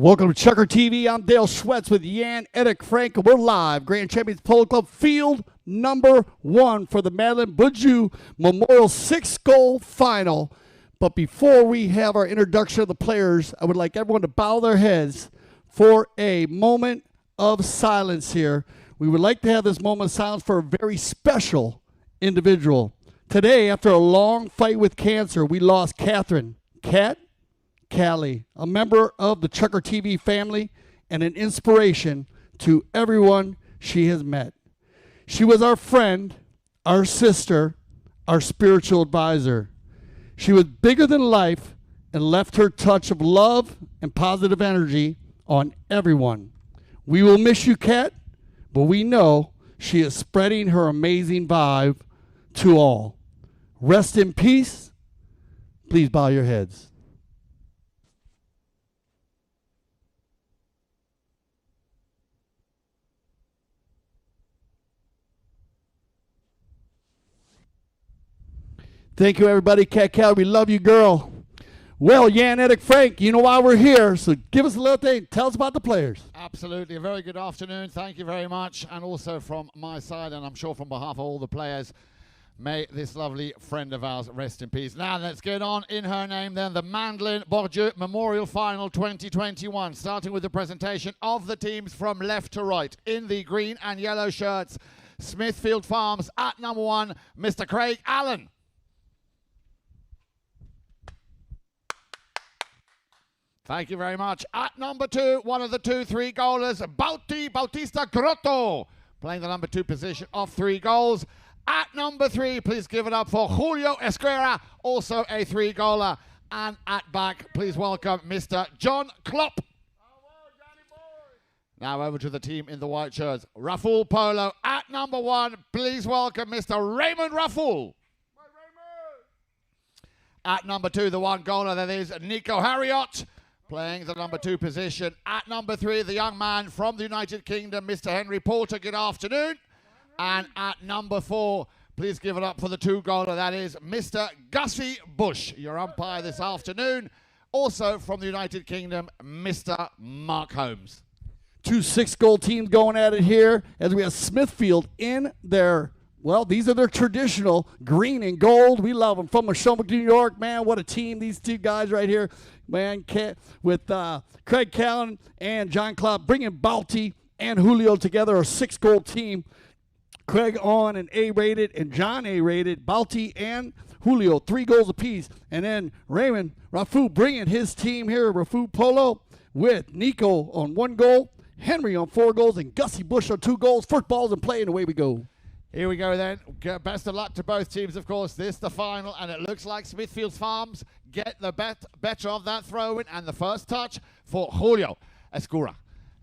Welcome to Checker TV. I'm Dale Schwetz with Jan Erik Frank, and we're live. Grand Champions Polo Club Field number 1 for the Madelon Bordieu Memorial 6-goal final. But before we have our introduction of the players, I would like everyone to bow their heads for a moment of silence here. We would like to have this moment of silence for a very special individual. Today, after a long fight with cancer, we lost Catherine Callie, a member of the Checker TV family and an inspiration to everyone she has met. She was our friend, our sister, our spiritual advisor. She was bigger than life and left her touch of love and positive energy on everyone. We will miss you, Kat, but we know she is spreading her amazing vibe to all. Rest in peace. Please bow your heads. Thank you, everybody. Kat Cal, we love you, girl. Well, Jan Erik Frank, you know why we're here, so give us a little thing. Tell us about the players. Absolutely. A very good afternoon. Thank you very much. And also from my side, and I'm sure from behalf of all the players, may this lovely friend of ours rest in peace. Now, let's get on in her name then. The Madelon Bordieu Memorial Final 2021. Starting with the presentation of the teams from left to right. In the green and yellow shirts, Smithfield Farms at number 1, Mr. Craig Allen. Thank you very much. At number 2, one of the 2-3 goalers, Bautista Grotto, playing the number 2 position of 3 goals. At number 3, please give it up for Julio Esquera, also a 3-goaler. And at back, please welcome Mr. John Klopp. Now over to the team in the white shirts. Raful Polo at number 1, please welcome Mr. Raymond Raful. At number 2, the 1-goaler, that is Nico Harriott, playing the number 2 position. At number 3, the young man from the United Kingdom, Mr. Henry Porter. Good afternoon. And at number 4, please give it up for the 2-goaler. That is Mr. Gussie Bush, your umpire this afternoon. Also from the United Kingdom, Mr. Mark Holmes. 2 6-goal teams going at it here as we have Smithfield in their, well, these are their traditional green and gold. We love them. From Mashonack, New York, man, what a team. These 2 guys right here, man, with Craig Callan and John Klopp, bringing Balti and Julio together, a 6-goal team. Craig on an A-rated and John A-rated. Balti and Julio, 3 goals apiece. And then Raymond Rafu bringing his team here, Rafu Polo, with Nico on 1 goal, Henry on 4 goals, and Gussie Bush on 2 goals. First ball's in play, and away we go. Here we go then. Best of luck to both teams, of course. This the final, and it looks like Smithfield Farms get the better of that throw-in, and the first touch for Julio Escura.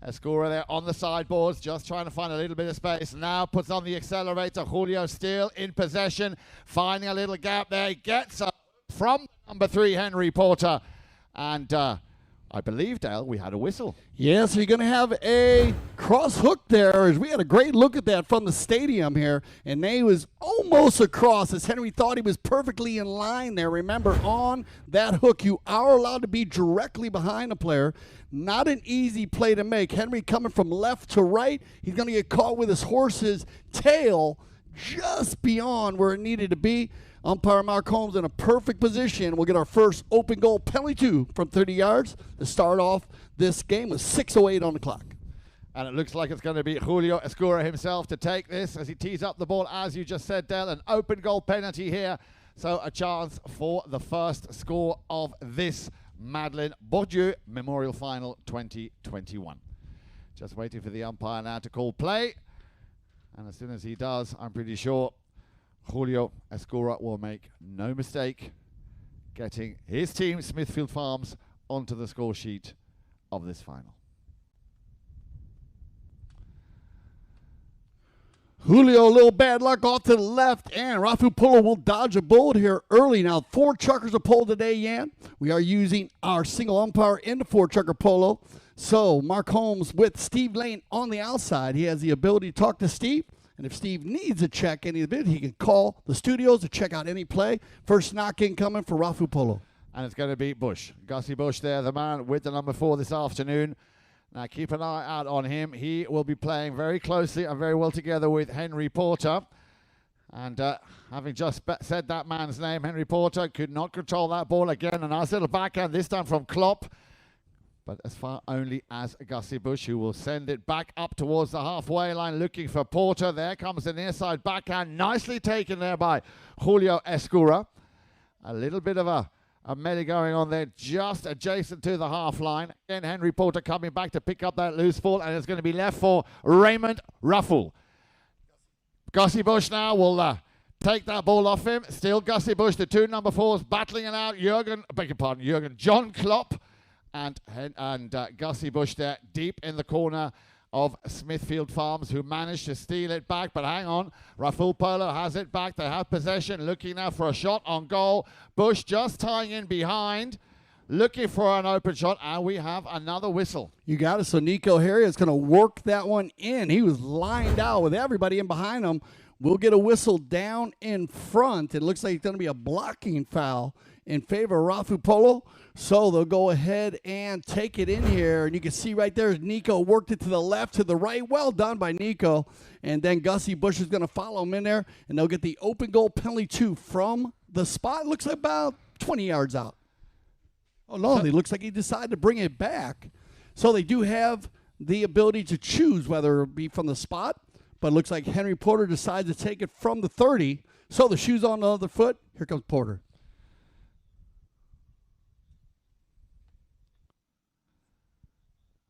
Escura there on the sideboards, just trying to find a little bit of space. Now puts on the accelerator. Julio still in possession, finding a little gap there. Gets up from number 3, Henry Porter. And I believe, Dale, we had a whistle. Yeah, so you're going to have a cross hook there. We had a great look at that from the stadium here, and they was almost across as Henry thought he was perfectly in line there. Remember, on that hook, you are allowed to be directly behind the player. Not an easy play to make. Henry coming from left to right. He's going to get caught with his horse's tail just beyond where it needed to be. Umpire Mark Holmes in a perfect position. We'll get our first open goal penalty 2 from 30 yards to start off this game with 6:08 on the clock. And it looks like it's going to be Julio Escura himself to take this as he tees up the ball, as you just said, Del. An open goal penalty here. So a chance for the first score of this Madelon Bordieu Memorial Final 2021. Just waiting for the umpire now to call play. And as soon as he does, I'm pretty sure Julio Escura will make no mistake getting his team, Smithfield Farms, onto the score sheet of this final. Julio, a little bad luck off to the left, and Rafu Polo will dodge a bullet here early. Now, 4 chuckers are pulled today, Jan. We are using our single umpire in the 4-chucker polo. So, Mark Holmes with Steve Lane on the outside. He has the ability to talk to Steve. And if Steve needs a check any bit, he can call the studios to check out any play. First knock-in coming for Rafu Polo. and it's going to be Bush. Gussie Bush there, the man with the number 4 this afternoon. Now keep an eye out on him. He will be playing very closely and very well together with Henry Porter. And having just said that man's name, Henry Porter could not control that ball again. A nice little backhand, this time from Klopp. But as far only as Gussie Bush, who will send it back up towards the halfway line, looking for Porter. There comes the near side backhand, nicely taken there by Julio Escura. A little bit of a melee going on there, just adjacent to the half line. Again, Henry Porter coming back to pick up that loose ball, and it's going to be left for Raymond Ruffle. Gussie Bush now will take that ball off him. Still Gussie Bush, the 2 number 4s battling it out. John Klopp and Gussie Bush there deep in the corner of Smithfield Farms, who managed to steal it back. But hang on, Rafael Polo has it back. They have possession, looking now for a shot on goal. Bush just tying in behind, looking for an open shot, and we have another whistle. You got it. So Nico Harriet's going to work that one in. He was lined out with everybody in behind him. We'll get a whistle down in front. It looks like it's going to be a blocking foul in favor of Rafu Polo. So they'll go ahead and take it in here. And you can see right there, Nico worked it to the left, to the right. Well done by Nico. And then Gussie Bush is going to follow him in there. And they'll get the open goal penalty 2 from the spot. Looks like about 20 yards out. Oh, no, it looks like he decided to bring it back. So they do have the ability to choose whether it be from the spot. But it looks like Henry Porter decides to take it from the 30. So the shoe's on the other foot. Here comes Porter.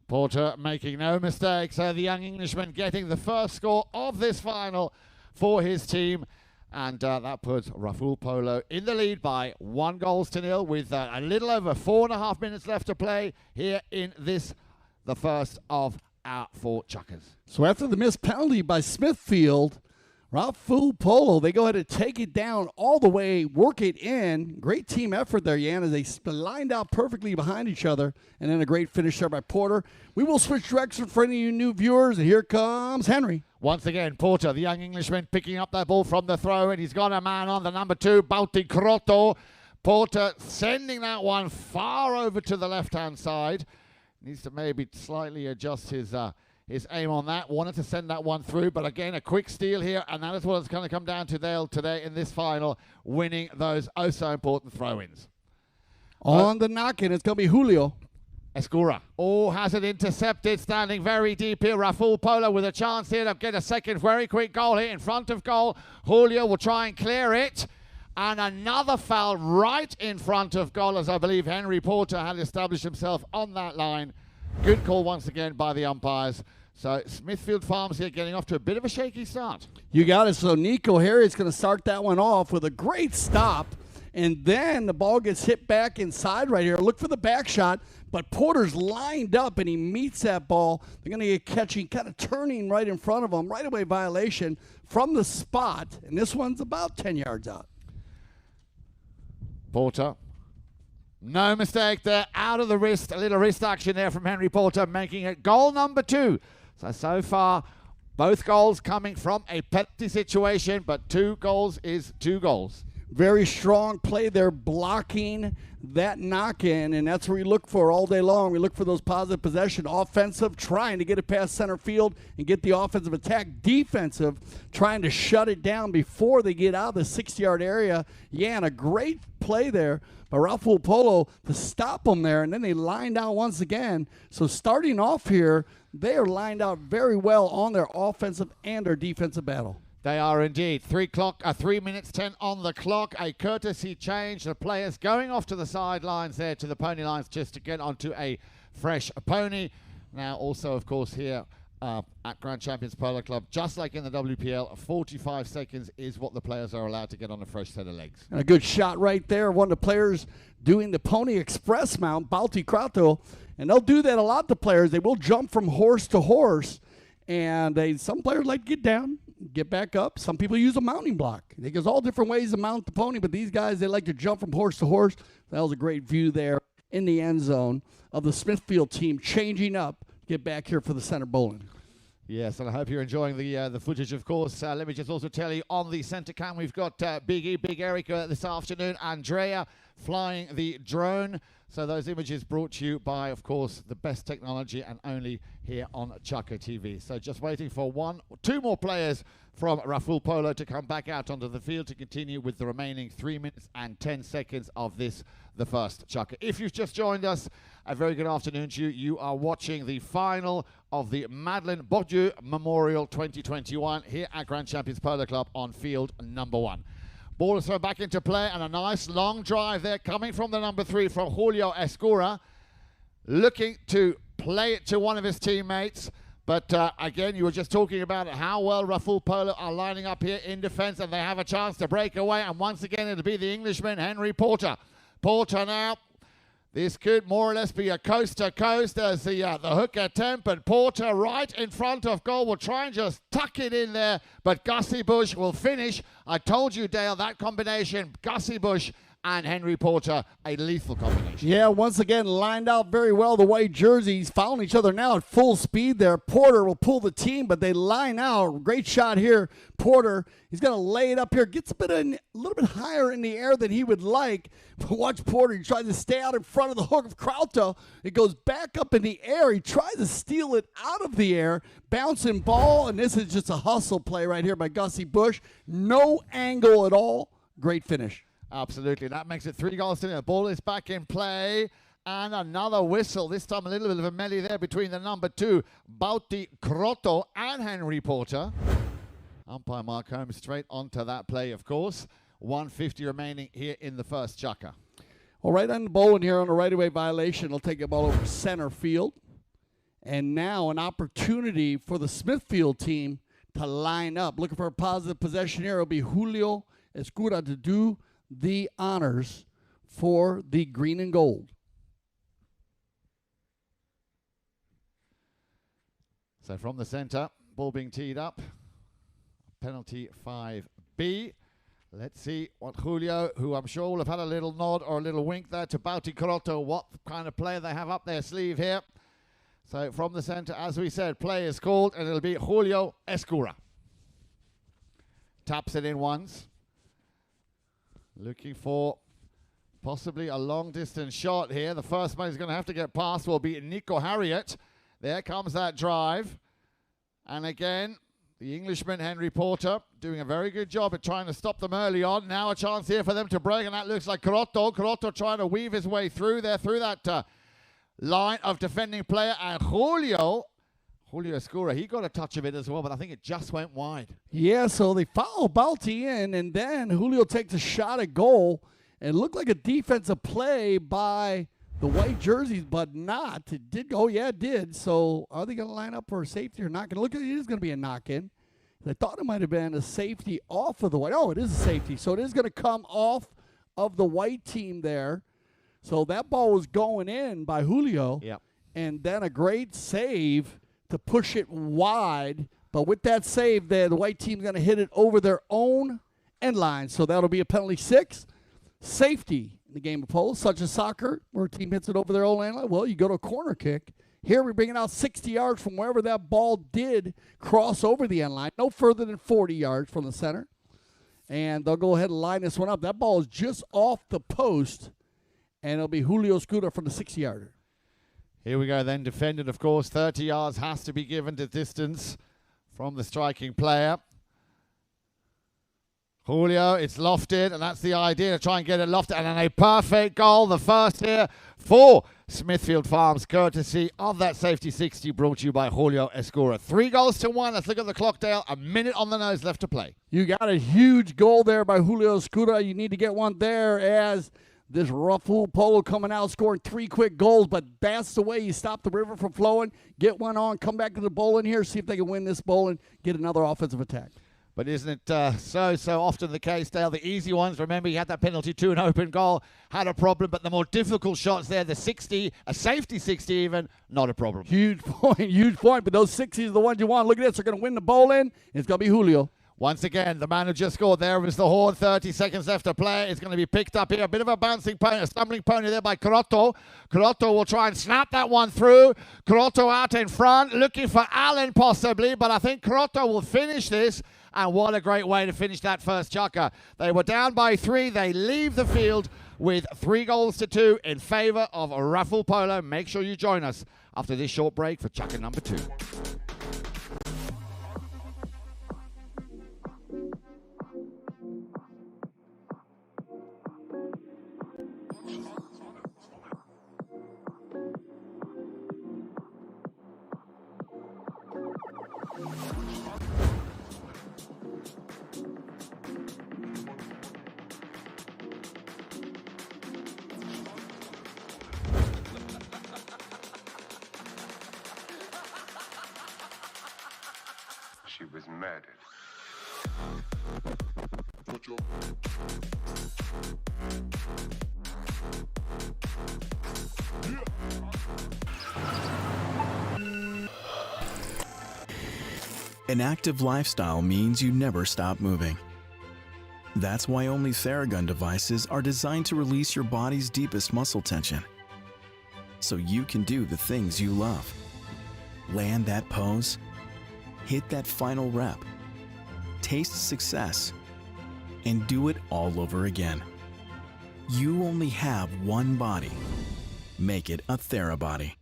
Porter making no mistakes. The young Englishman getting the first score of this final for his team. And that puts Rafael Polo in the lead by 1-0 with a little over 4.5 minutes left to play here in this, the first of our 4 chukkers. So after the missed penalty by Smithfield, Rafael Polo, they go ahead and take it down all the way, work it in. Great team effort there, Jan, as they lined out perfectly behind each other. And then a great finish there by Porter. We will switch directions for any of you new viewers, and here comes Henry. Once again, Porter, the young Englishman, picking up that ball from the throw, and he's got a man on the number 2, Bauti Crotto. Porter sending that one far over to the left-hand side. Needs to maybe slightly adjust his aim on that. Wanted to send that one through, but again, a quick steal here, and that is what it's going to come down to today in this final, winning those oh-so-important throw-ins. On the knock-in, it's going to be Julio Escura. Oh, has it intercepted, standing very deep here. Rafael Polo with a chance here to get a second very quick goal here in front of goal. Julio will try and clear it. And another foul right in front of goal, as I believe Henry Porter had established himself on that line. Good call once again by the umpires. So Smithfield Farms here getting off to a bit of a shaky start. You got it. So Nico Harriet's going to start that one off with a great stop. And then the ball gets hit back inside right here. Look for the back shot. But Porter's lined up, and he meets that ball. They're going to get catching, kind of turning right in front of him. Right away violation from the spot. And this one's about 10 yards out. Porter. No mistake there. Out of the wrist. A little wrist action there from Henry Porter, making it goal number 2. So far, both goals coming from a penalty situation, but 2 goals is 2 goals. Very strong play there, blocking that knock-in, and that's what we look for all day long. We look for those positive possession, offensive, trying to get it past center field and get the offensive attack, defensive, trying to shut it down before they get out of the 60-yard area. Yeah, and a great play there by Rafael Polo to stop them there, and then they lined out once again. So starting off here, they are lined out very well on their offensive and their defensive battle. They are indeed. 3 minutes 10 on the clock. A courtesy change. The players going off to the sidelines there, to the pony lines, just to get onto a fresh pony. Now also, of course, here at Grand Champions Polo Club, just like in the WPL, 45 seconds is what the players are allowed to get on a fresh set of legs. And a good shot right there. One of the players doing the Pony Express mount, Bauti Crotto. And they'll do that a lot, the players. They will jump from horse to horse. And some players like to get down, get back up. Some people use a mounting block. There's all different ways to mount the pony, but these guys, they like to jump from horse to horse. That was a great view there in the end zone of the Smithfield team changing up. Get back here for the center bowling. Yes, and I hope you're enjoying the footage, of course. Let me just also tell you, on the center cam, we've got Big E, Big Eric this afternoon, Andrea flying the drone. So those images brought to you by, of course, the best technology and only here on Chukka TV. So just waiting for two more players from Raful Polo to come back out onto the field to continue with the remaining 3 minutes and 10 seconds of this, the first Chukka. If you've just joined us, a very good afternoon to you. You are watching the final of the Madelon Bordieu Memorial 2021 here at Grand Champions Polo Club on field number 1. Ball is thrown back into play, and a nice long drive there coming from the number 3 from Julio Escura, looking to play it to one of his teammates. But again, you were just talking about how well Raful Polo are lining up here in defense, and they have a chance to break away. And once again, it'll be the Englishman, Henry Porter. Porter now. This could more or less be a coast-to-coast as the hook attempt, but Porter right in front of goal will try and just tuck it in there, but Gussie Bush will finish. I told you, Dale, that combination, Gussie Bush and Henry Porter, a lethal combination. Yeah, once again, lined out very well. The white jerseys following each other now at full speed there. Porter will pull the team, but they line out. Great shot here. Porter, he's going to lay it up here. Gets a little bit higher in the air than he would like. But watch Porter. He tries to stay out in front of the hook of Krauto. It goes back up in the air. He tries to steal it out of the air. Bouncing ball, and this is just a hustle play right here by Gussie Bush. No angle at all. Great finish. Absolutely. That makes it 3 goals to 0. The ball is back in play. And another whistle. This time a little bit of a melee there between the number 2, Bauti Krauto, and Henry Porter. Umpire Mark Holmes straight onto that play, of course. 1:50 remaining here in the first Chukka. Well, right on the bowling here on a right-of-way violation. He'll take the ball over center field. And now an opportunity for the Smithfield team to line up. Looking for a positive possession here. It'll be Julio Escura to do the honors for the green and gold. So from the center, ball being teed up. Penalty 5B. Let's see what Julio, who I'm sure will have had a little nod or a little wink there to Bauti Krauto, what kind of player they have up their sleeve here. So from the center, as we said, play is called, and it'll be Julio Escura. Taps it in once. Looking for possibly a long-distance shot here. The first man who's going to have to get past will be Nico Harriet. There comes that drive. And again, the Englishman, Henry Porter, doing a very good job at trying to stop them early on. Now a chance here for them to break, and that looks like Krauto. Krauto trying to weave his way through there, through that line of defending player. And Julio Escura, he got a touch of it as well, but I think it just went wide. Yeah, so they follow Balti in, and then Julio takes a shot at goal. And it looked like a defensive play by the white jerseys, but not. It did go, yeah, it did. So are they going to line up for a safety or not? Going to look at it is going to be a knock-in. I thought it might have been a safety off of the white. Oh, it is a safety. So it is going to come off of the white team there. So that ball was going in by Julio. Yep. And then a great save to push it wide. But with that save there, the white team's going to hit it over their own end line. So that'll be a penalty 6. Safety in the game of polo, such as soccer, where a team hits it over their own end line. Well, you go to a corner kick. Here we're bringing out 60 yards from wherever that ball did cross over the end line. No further than 40 yards from the center. And they'll go ahead and line this one up. That ball is just off the post. And it'll be Julio Escura from the 60-yarder. Here we go then, defended, of course. 30 yards has to be given to distance from the striking player. Julio, it's lofted, and that's the idea, to try and get it lofted. And then a perfect goal, the first here for Smithfield Farms, courtesy of that safety 60 brought to you by Julio Escura. 3 goals to 1. Let's look at the clock, Dale. A minute on the nose left to play. You got a huge goal there by Julio Escura. You need to get one there as this Raful Polo coming out, scoring 3 quick goals, but that's the way you stop the river from flowing. Get one on, come back to the bowling here, see if they can win this bowling, get another offensive attack. But isn't it so often the case, Dale? The easy ones, remember, you had that penalty 2, an open goal, had a problem, but the more difficult shots there, the 60, a safety 60 even, not a problem. Huge point, but those 60s are the ones you want. Look at this, they're going to win the bowling. It's going to be Julio. Once again, the man who just scored there was the horn. 30 seconds left to play. It's going to be picked up here. A bit of a bouncing pony, a stumbling pony there by Krauto. Krauto will try and snap that one through. Krauto out in front, looking for Allen possibly, but I think Krauto will finish this. And what a great way to finish that first Chukka. They were down by 3. They leave the field with 3-2 in favor of Raffle Polo. Make sure you join us after this short break for Chaka number 2. She was murdered. An active lifestyle means you never stop moving. That's why only Theragun devices are designed to release your body's deepest muscle tension, so you can do the things you love. Land that pose, hit that final rep, taste success, and do it all over again. You only have one body. Make it a TheraBody.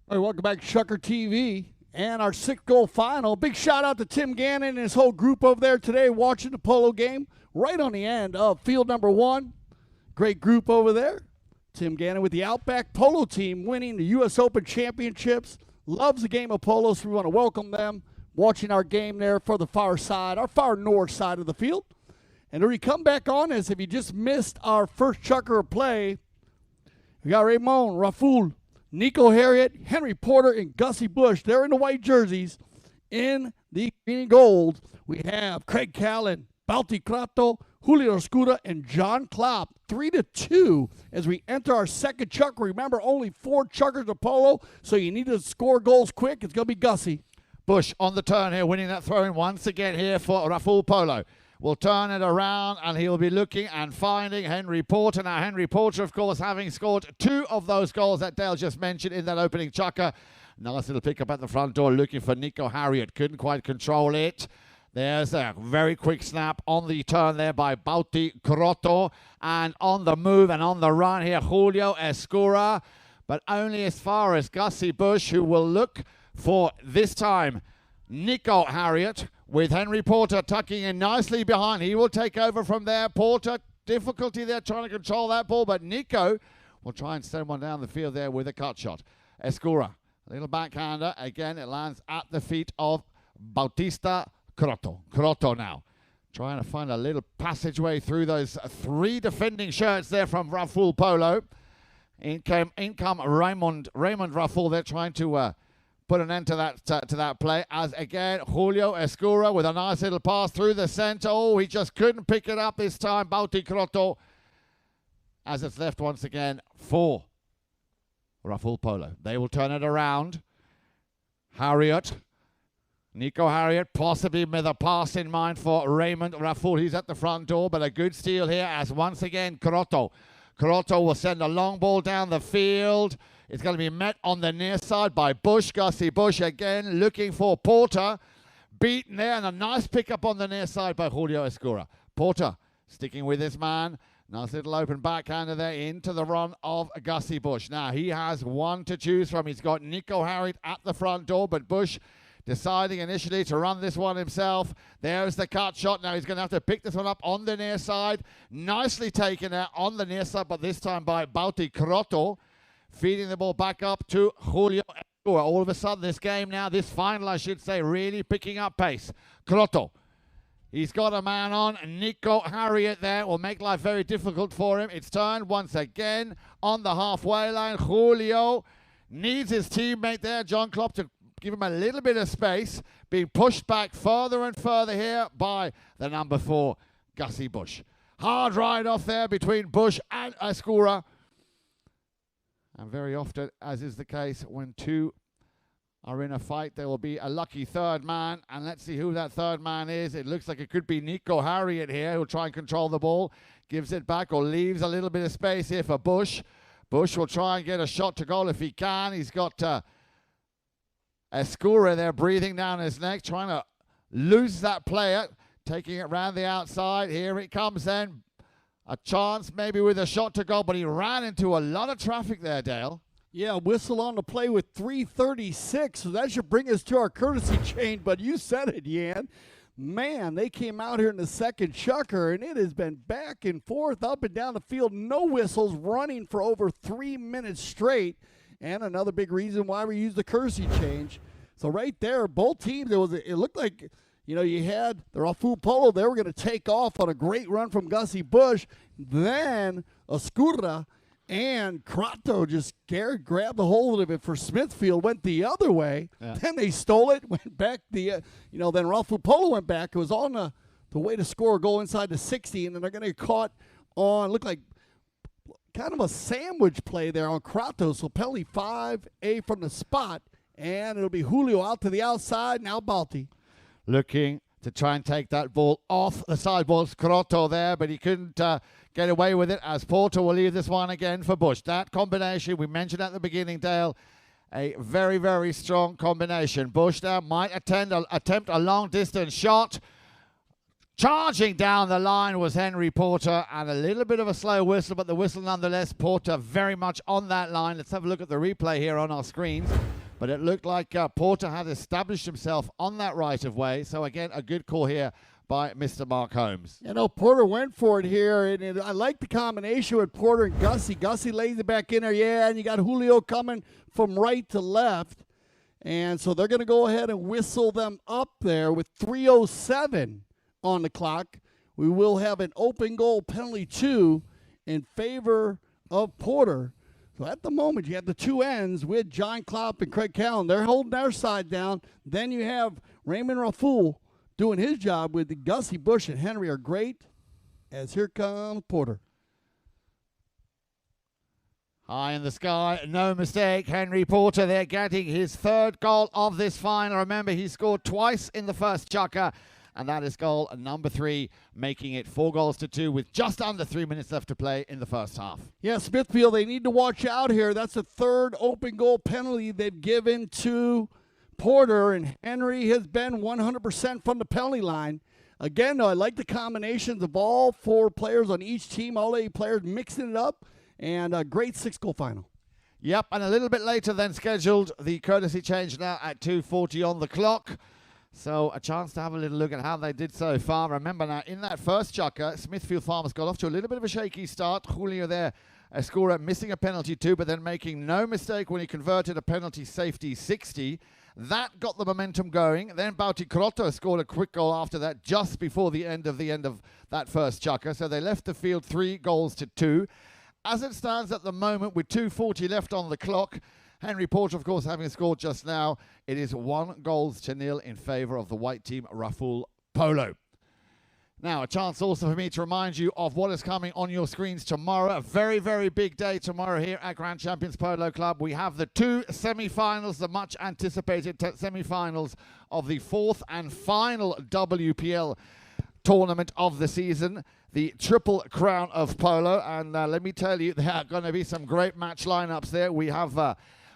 All right, welcome back to Shucker TV and our 6-goal final. Big shout out to Tim Gannon and his whole group over there today watching the polo game right on the end of field number 1. Great group over there. Tim Gannon with the Outback Polo team winning the U.S. Open Championships. Loves the game of polo, so we want to welcome them watching our game there for the far side, our far north side of the field. And to come back on us, if you just missed our first Chucker play, we got Raymond, Raful, Nico Harriet, Henry Porter, and Gussie Bush. They're in the white jerseys. In the green and gold, we have Craig Callan, Balti Crato, Julio Escura, and John Klopp. 3-2 as we enter our second chucker. Remember, only 4 chuckers of polo, so you need to score goals quick. It's going to be Gussie. Bush on the turn here, winning that throw-in once again here for Raffle Polo. Will turn it around, and he'll be looking and finding Henry Porter. Now, Henry Porter, of course, having scored 2 of those goals that Dale just mentioned in that opening chucker. Nice little pick up at the front door, looking for Nico Harriet. Couldn't quite control it. There's a very quick snap on the turn there by Bauti Crotto. And on the move and on the run here, Julio Escura. But only as far as Gussie Bush, who will look for, this time, Nico Harriet, with Henry Porter tucking in nicely behind. He will take over from there. Porter, difficulty there trying to control that ball, but Nico will try and send one down the field there with a cut shot. Escura, a little backhander. Again, it lands at the feet of Bautista Crotto. Crotto now trying to find a little passageway through those 3 defending shirts there from Raffle Polo. In come Raymond Raffle. They're trying to put an end to that play, as again Julio Escura with a nice little pass through the center. Oh, he just couldn't pick it up this time, Bauti Crotto, as it's left once again for Raffle Polo. They will turn it around. Harriet, Nico Harriet, possibly with a pass in mind for Raymond Raffle. He's at the front door, but a good steal here as once again Crotto will send a long ball down the field. It's going to be met on the near side by Bush. Gussie Bush again looking for Porter. Beaten there, and a nice pickup on the near side by Julio Escura. Porter sticking with his man. Nice little open backhander there into the run of Gussie Bush. Now he has one to choose from. He's got Nico Harriet at the front door, but Bush deciding initially to run this one himself. There's the cut shot. Now he's going to have to pick this one up on the near side. Nicely taken out on the near side, but this time by Bauti Crotto. Feeding the ball back up to Julio Escura. All of a sudden, this game now, this final, I should say, really picking up pace. Crotto He's got a man on. Nico Harriet there will make life very difficult for him. It's turned once again on the halfway line. Julio needs his teammate there, John Klopp, to give him a little bit of space. Being pushed back further and further here by the number 4, Gussie Busch. Hard ride off there between Busch and Escura. And very often, as is the case, when two are in a fight, there will be a lucky third man. And let's see who that third man is. It looks like it could be Nico Harriet here, who'll try and control the ball. Gives it back or leaves a little bit of space here for Busch. Busch will try and get a shot to goal if he can. He's got Escura there breathing down his neck, trying to lose that player. Taking it round the outside. Here it comes then. A chance maybe with a shot to goal, but he ran into a lot of traffic there, Dale. Yeah, whistle on the play with 3:36, so that should bring us to our courtesy chain, but you said it, Yan. Man, they came out here in the second chukker, and it has been back and forth, up and down the field. No whistles, running for over 3 minutes straight, and another big reason why we used the courtesy change. So right there, both teams, it looked like, you know, you had the Rafu Polo. They were going to take off on a great run from Gussie Busch. Then Escura and Crato just grabbed the hold of it for Smithfield, went the other way. Yeah. Then they stole it, went back then Rafu Polo went back. It was on the way to score a goal inside the 60, and then they're going to get caught on, looked like kind of a sandwich play there on Crato. So penalty 5A from the spot, and it'll be Julio out to the outside, now Balti. Looking to try and take that ball off the sideboard. Scrotto there, but he couldn't get away with it, as Porter will leave this one again for Busch. That combination we mentioned at the beginning, Dale, a very, very strong combination. Busch now might attempt a long-distance shot. Charging down the line was Henry Porter, and a little bit of a slow whistle, but the whistle nonetheless. Porter very much on that line. Let's have a look at the replay here on our screens. But it looked like Porter had established himself on that right-of-way. So, again, a good call here by Mr. Mark Holmes. You know, Porter went for it here, and I like the combination with Porter and Gussie. Gussie lays it back in there, yeah, and you got Julio coming from right to left. And so they're going to go ahead and whistle them up there with 3:07 on the clock. We will have an open goal penalty 2 in favor of Porter. So at the moment, you have the two ends with John Klopp and Craig Callan. They're holding their side down. Then you have Raymond Raful doing his job with the Gussie Busch and Henry are great. As here comes Porter. High in the sky, no mistake. Henry Porter there getting his third goal of this final. Remember, he scored twice in the first chukker. And that is goal number 3, making it 4-2 with just under 3 minutes left to play in the first half. Yeah, Smithfield, they need to watch out here. That's the third open goal penalty they've given to Porter, and Henry has been 100% from the penalty line. Again, though, I like the combinations of all 4 players on each team, all 8 players mixing it up, and a great 6-goal final. Yep, and a little bit later than scheduled, the courtesy change now at 2:40 on the clock. So a chance to have a little look at how they did so far. Remember now, in that first chukker, Smithfield Farmers got off to a little bit of a shaky start. Julio there, a scorer, missing a penalty 2, but then making no mistake when he converted a penalty safety 60. That got the momentum going. Then Bauti Crotto scored a quick goal after that, just before the end of that first chukker. So they left the field 3-2. As it stands at the moment, with 2:40 left on the clock, Henry Porter, of course, having scored just now, it is 1-0 in favour of the white team, Raful Polo. Now, a chance also for me to remind you of what is coming on your screens tomorrow. A very, very big day tomorrow here at Grand Champions Polo Club. We have the 2 semi-finals, the much-anticipated semi-finals of the 4th and final WPL tournament of the season, the Triple Crown of Polo. And let me tell you, there are going to be some great match lineups there. We have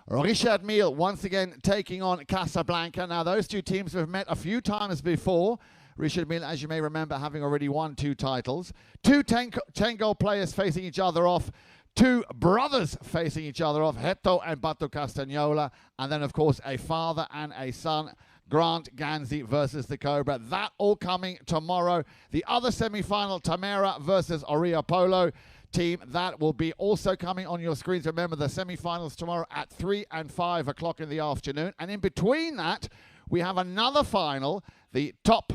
Richard Mille once again taking on Casablanca. Now, those two teams have met a few times before. Richard Mille, as you may remember, having already won 2 titles. 2 10-goal players facing each other off. 2 brothers facing each other off, Heto and Batu Castagnola. And then, of course, a father and a son, Grant Ganzi versus the Cobra. That all coming tomorrow. The other semi-final, Tamera versus Oria Polo team, that will be also coming on your screens. Remember, the semi-finals tomorrow at 3 and 5 o'clock in the afternoon. And in between that, we have another final, the top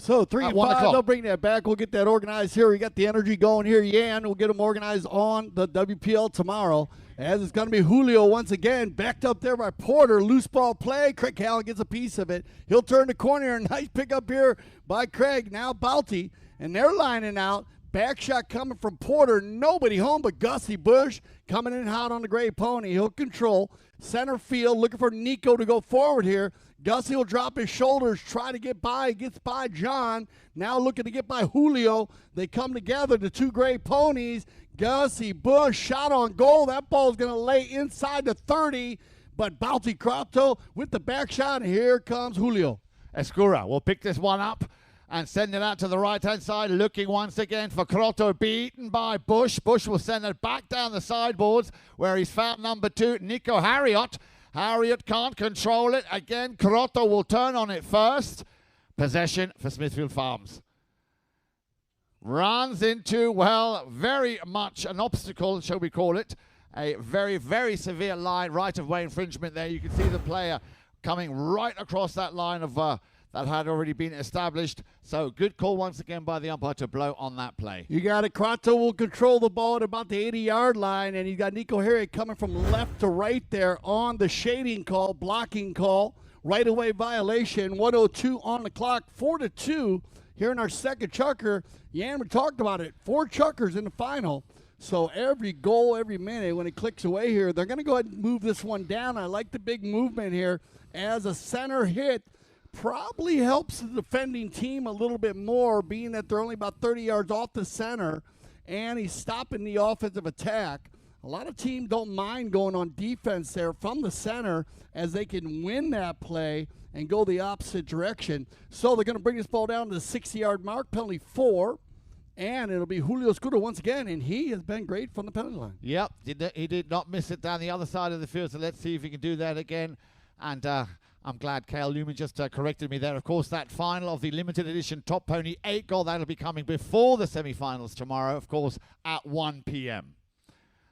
So 3 At and 1 5, o'clock. they'll bring that back. We'll get that organized here. We got the energy going here. Yan, we'll get them organized on the WPL tomorrow. As it's going to be Julio once again, backed up there by Porter. Loose ball play. Craig Allen gets a piece of it. He'll turn the corner. Nice pickup here by Craig. Now Balti, and they're lining out. Back shot coming from Porter. Nobody home but Gussie Bush coming in hot on the gray pony. He'll control center field, looking for Nico to go forward here. Gussie will drop his shoulders, try to get by, gets by John. Now looking to get by Julio. They come together, the two gray ponies. Gussie Bush shot on goal. That ball's going to lay inside the 30, but Balti Crotto with the back shot. Here comes Julio. Escura will pick this one up and send it out to the right-hand side, looking once again for Crotto, beaten by Bush. Bush will send it back down the sideboards where he's found number 2, Nico Harriot. Harriot can't control it. Again, Crotto will turn on it first. Possession for Smithfield Farms. Runs into, well, very much an obstacle, shall we call it. A very, very severe line, right-of-way infringement there. You can see the player coming right across that line of that had already been established. So good call once again by the umpire to blow on that play. You got it. Crotto will control the ball at about the 80-yard line, and you got Nico Harriet coming from left to right there on the shading call, blocking call, right-of-way violation. 1:02 on the clock, 4-2 here in our second chucker. Yan, we talked about it. 4 chuckers in the final. So every goal, every minute, when it clicks away here, they're going to go ahead and move this one down. I like the big movement here as a center hit. Probably helps the defending team a little bit more, being that they're only about 30 yards off the center, and he's stopping the offensive attack. A lot of teams don't mind going on defense there from the center as they can win that play and go the opposite direction. So they're going to bring this ball down to the 60-yard mark, penalty 4, and it'll be Julio Escudo once again, and he has been great from the penalty line. Yep, he did not miss it down the other side of the field, so let's see if he can do that again. And I'm glad Kale Lumen just corrected me there. Of course, that final of the limited edition Top Pony 8 goal, that'll be coming before the semi-finals tomorrow, of course, at 1 p.m.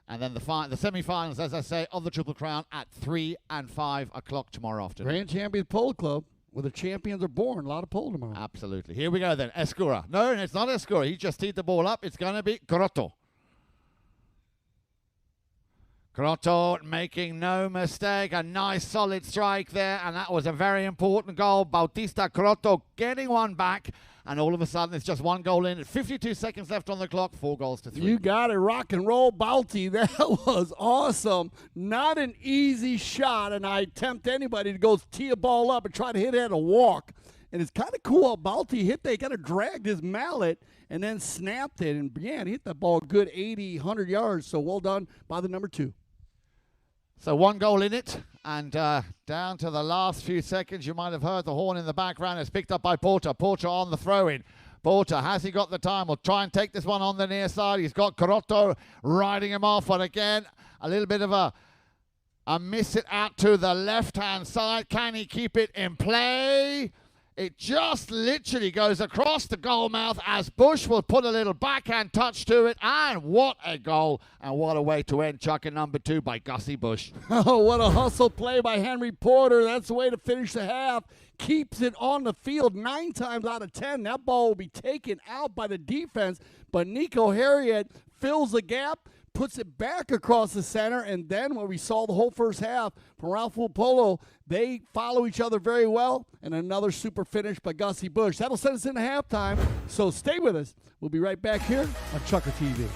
And then the semi-finals, as I say, of the Triple Crown at 3 and 5 o'clock tomorrow afternoon. Grand Champions Polo Club, where the champions are born. A lot of polo tomorrow. Absolutely. Here we go then. Escura. No, it's not Escura. He just teed the ball up. It's going to be Crotto. Crotto making no mistake. A nice solid strike there, and that was a very important goal. Bautista Crotto getting one back, and all of a sudden it's just one goal in. 52 seconds left on the clock, 4 goals to 3. You got it. Rock and roll, Balti. That was awesome. Not an easy shot, and I tempt anybody to go tee a ball up and try to hit it at a walk. And it's kind of cool how Balti hit that. He kind of dragged his mallet and then snapped it. And, yeah, he hit that ball a good 80, 100 yards. So well done by the number 2. So 1 goal in it, and down to the last few seconds, you might have heard the horn in the background. It's picked up by Porter. Porter on the throw-in. Porter, has he got the time? We'll try and take this one on the near side. He's got Crotto riding him off, but again, a little bit of a miss it out to the left-hand side. Can he keep it in play? It just literally goes across the goal mouth as Bush will put a little backhand touch to it. And what a goal, and what a way to end chucker number 2 by Gussie Bush. Oh, what a hustle play by Henry Porter. That's the way to finish the half. Keeps it on the field 9 times out of 10. That ball will be taken out by the defense, but Nico Harriet fills the gap, puts it back across the center, and then when we saw the whole first half from Ralph Polo, they follow each other very well, and another super finish by Gussie Bush. That'll send us into halftime, so stay with us. We'll be right back here on Chucker TV.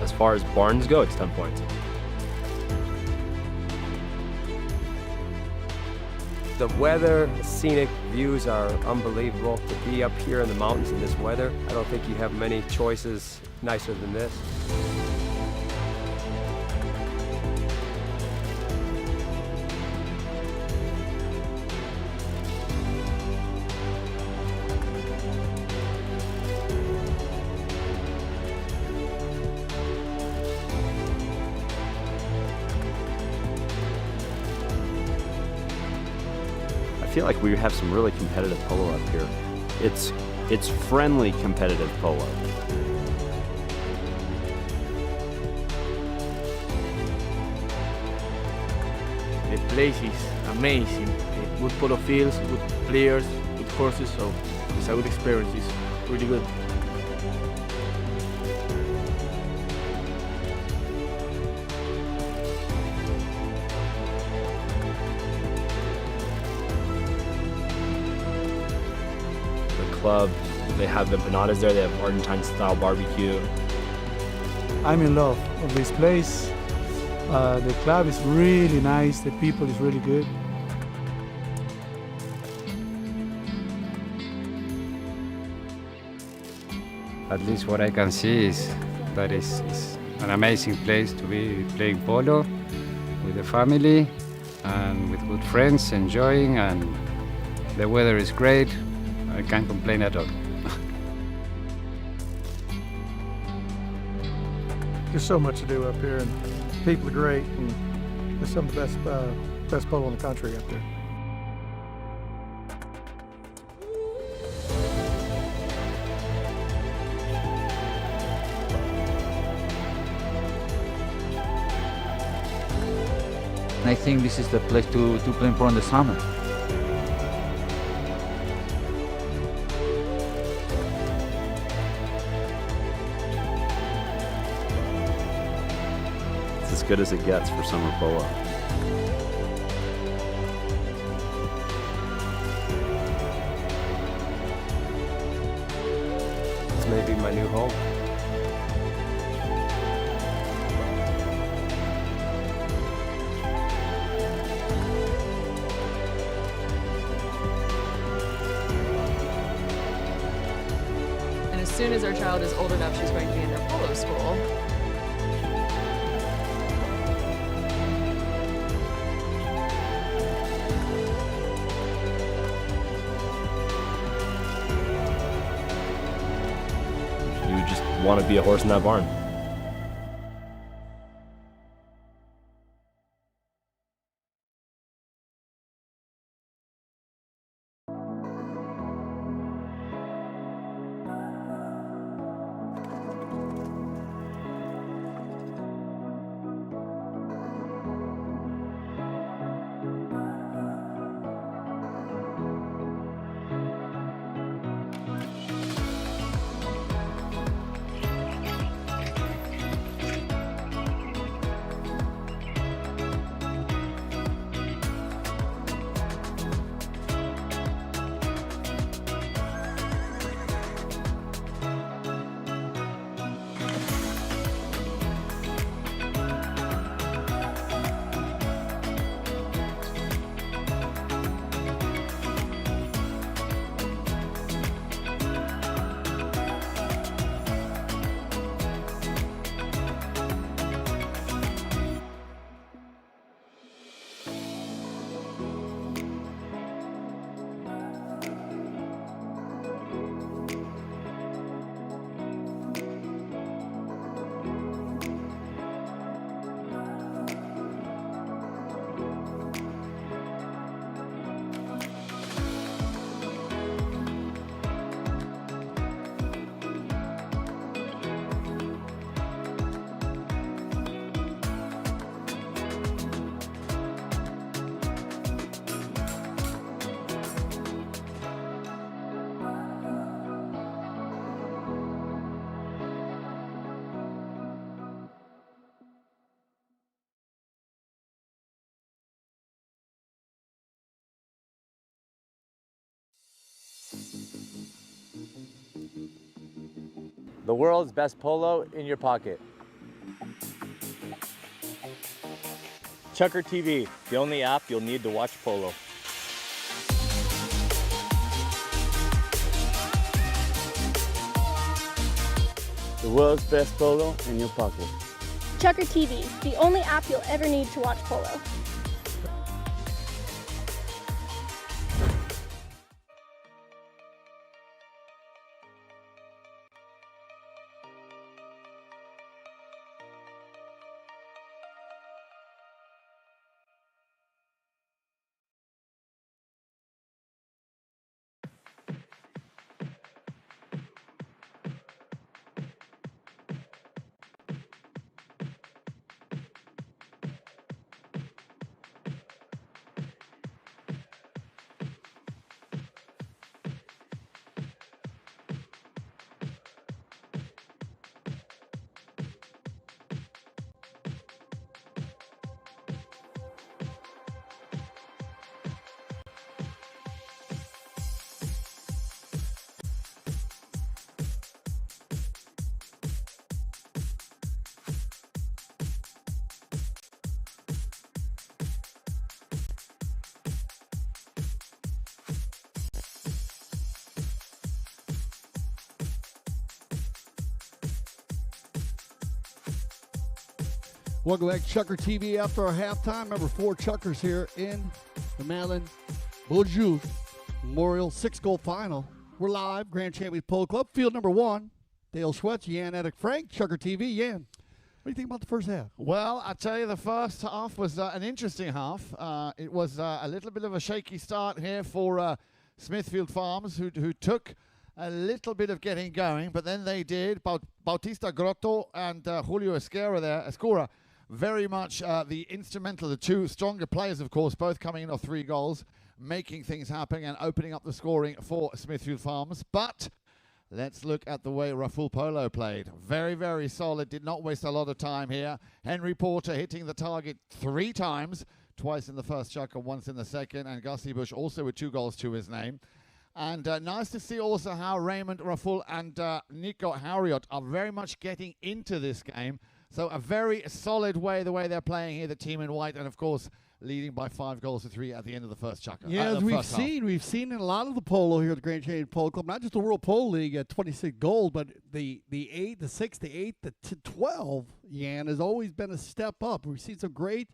As far as barns go, it's 10 points. The weather, scenic views are unbelievable. To be up here in the mountains in this weather, I don't think you have many choices nicer than this. feel like we have some really competitive polo up here. It's friendly competitive polo. The place is amazing. Good polo fields, good players, good courses, so it's a good experience. It's really good. The club, they have empanadas there, they have Argentine-style barbecue. I'm in love with this place. The club is really nice, the people is really good. At least what I can see is that it's an amazing place to be playing polo with the family and with good friends, enjoying, and the weather is great. I can't complain at all. There's so much to do up here, and people are great, and there's some of the best polo in the country up there. I think this is the place to play polo in the summer. It's as good as it gets for summer polo. This may be my new home. And as soon as our child is old enough, she's going to be in their polo school. You just want to be a horse in that barn. The world's best polo in your pocket. Chucker TV, the only app you'll need to watch polo. The world's best polo in your pocket. Chucker TV, the only app you'll ever need to watch polo. Welcome back to Chucker TV after our halftime. Number 4 Chuckers here in the Madelon Bordieu Memorial 6-goal final. We're live, Grand Champions Polo Club, field number 1. Dale Schwetz, Jan Edick Frank, Chucker TV. Jan, what do you think about the first half? Well, I tell you, the first half was an interesting half. It was a little bit of a shaky start here for Smithfield Farms, who took a little bit of getting going, but then they did. Bautista Grotto and Julio Escura, very much the instrumental, the two stronger players, of course, both coming in off 3 goals, making things happen and opening up the scoring for Smithfield Farms. But let's look at the way Raful Polo played. Very, very solid. Did not waste a lot of time here. Henry Porter hitting the target 3 times, twice in the first chuck and once in the second. And Gussie Bush also with 2 goals to his name. And nice to see also how Raymond Raful and Nico Harriot are very much getting into this game. So a very solid way, the way they're playing here, the team in white. And, of course, leading by 5 goals to 3 at the end of the first chucker. Yeah, as we've seen in a lot of the polo here at the Grand Champions Polo Club, not just the World Polo League at 26 goals, but the 8, the 6, the 8, the 12, Jan, has always been a step up. We've seen some great,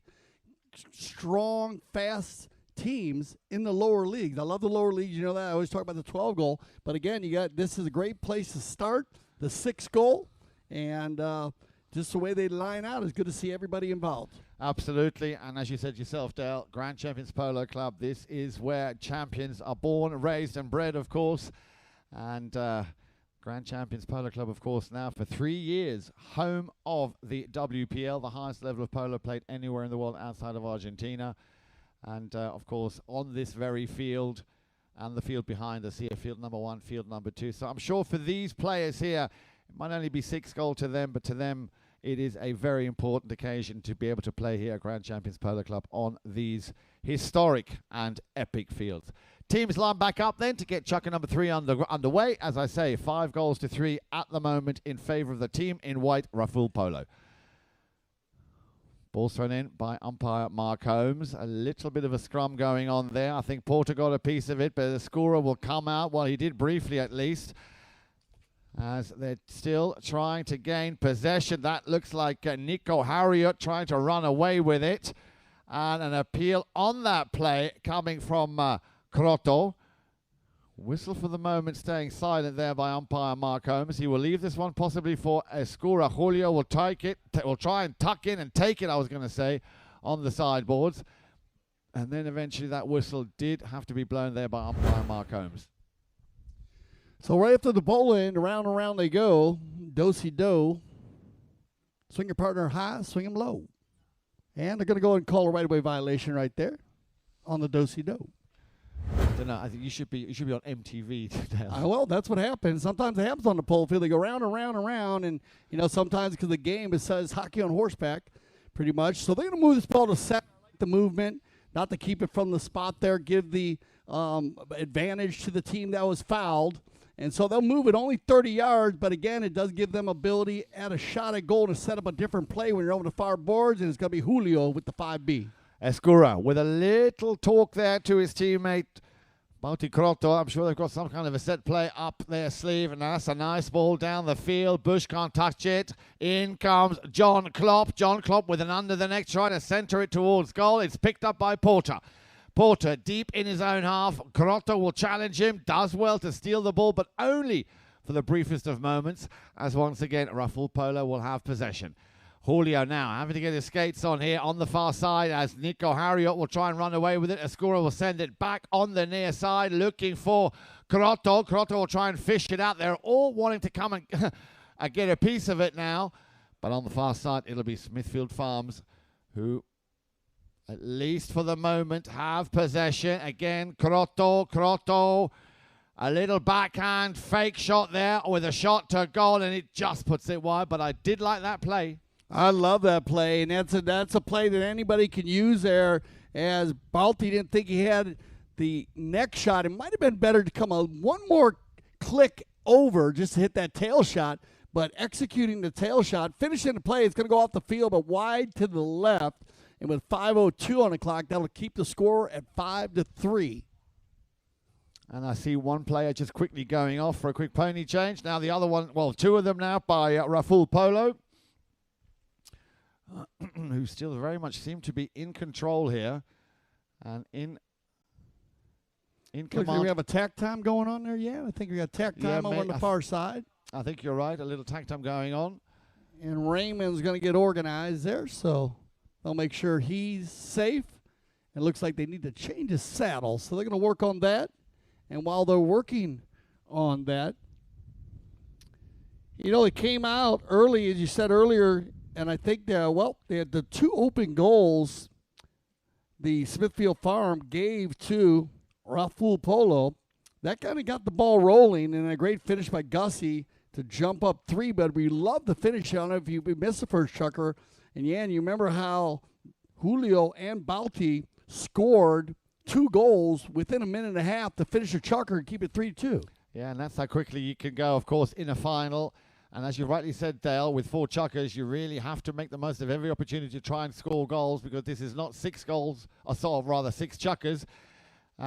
strong, fast teams in the lower leagues. I love the lower leagues. You know that. I always talk about the 12 goal. But, again, this is a great place to start, the 6 goal, and just the way they line out is good to see everybody involved. Absolutely, and as you said yourself, Dale, Grand Champions Polo Club, this is where champions are born, raised and bred, of course. And Grand Champions Polo Club, of course, now for 3 years, home of the WPL, the highest level of polo played anywhere in the world outside of Argentina. And, of course, on this very field and the field behind us here, field number 1, field number 2. So I'm sure for these players here, it might only be 6 goals to them, but to them, it is a very important occasion to be able to play here at Grand Champions Polo Club on these historic and epic fields. Teams line back up then to get chucker number 3 underway. As I say, 5 goals to 3 at the moment in favor of the team in white, Raful Polo. Ball's thrown in by umpire Mark Holmes. A little bit of a scrum going on there. I think Porter got a piece of it, but the scorer will come out. Well, he did briefly at least, as they're still trying to gain possession. That looks like Nico Harriot trying to run away with it. And an appeal on that play coming from Crotto. Whistle for the moment, staying silent there by umpire Mark Holmes. He will leave this one possibly for Escura. Julio will take it, will try and tuck in and take it, I was going to say, on the sideboards. And then eventually that whistle did have to be blown there by umpire Mark Holmes. So right after the bowl end, around and around they go. Do-si-do. Swing your partner high, swing him low. And they're going to go and call a right-of-way violation right there on the do-si-do. I don't know. I think you should be on MTV today. Well, that's what happens. Sometimes it happens on the pole field. They go round and round and round, and sometimes because the game says hockey on horseback, pretty much. So they're going to move this ball to center. I like the movement, not to keep it from the spot there. Give the advantage to the team that was fouled, and so they'll move it only 30 yards. But again, it does give them ability at a shot at goal to set up a different play when you're over the far boards, and it's going to be Julio with the 5B. Escura with a little talk there to his teammate Bauti Crotto. I'm sure they've got some kind of a set play up their sleeve, and that's a nice ball down the field. Bush can't touch it. In comes John Klopp. John Klopp with an under the neck, trying to center it towards goal. It's picked up by Porter. Porter deep in his own half. Crotto will challenge him. Does well to steal the ball, but only for the briefest of moments, as once again Raful Polo will have possession. Julio now having to get his skates on here on the far side as Nico Harriot will try and run away with it. Escura will send it back on the near side looking for Crotto. Crotto will try and fish it out. They're all wanting to come and get a piece of it now. But on the far side, it'll be Smithfield Farms who, at least for the moment, have possession. Again, Crotto. A little backhand fake shot there with a shot to goal, and it just puts it wide. But I did like that play. I love that play, and that's a play that anybody can use there, as Balti didn't think he had the neck shot. It might have been better to come one more click over just to hit that tail shot, but executing the tail shot, finishing the play, it's going to go off the field, but wide to the left, and with 5:02 on the clock, that'll keep the score at 5-3. And I see one player just quickly going off for a quick pony change. Now the other one, well, 2 of them now by Raful Polo. who still very much seem to be in control here and in Looks like command. we have a tack time going on there, yeah. I think we got tack time over on the far side. I think you're right. A little tack time going on. And Raymond's going to get organized there, so they'll make sure he's safe. It looks like they need to change his saddle, so they're going to work on that. And while they're working on that, you know, it came out early, as you said earlier, and I think, they had the 2 open goals the Smithfield Farm gave to Rafael Polo. That kind of got the ball rolling, and a great finish by Gussie to jump up 3, but we love the finish. I don't know if you missed the first chucker. And, Yan, you remember how Julio and Bauti scored 2 goals within a minute and a half to finish a chucker and keep it 3-2. Yeah, and that's how quickly you can go, of course, in a final. And as you rightly said, Dale, with 4 chuckers, you really have to make the most of every opportunity to try and score goals, because this is not 6 goals, or rather 6 chuckers.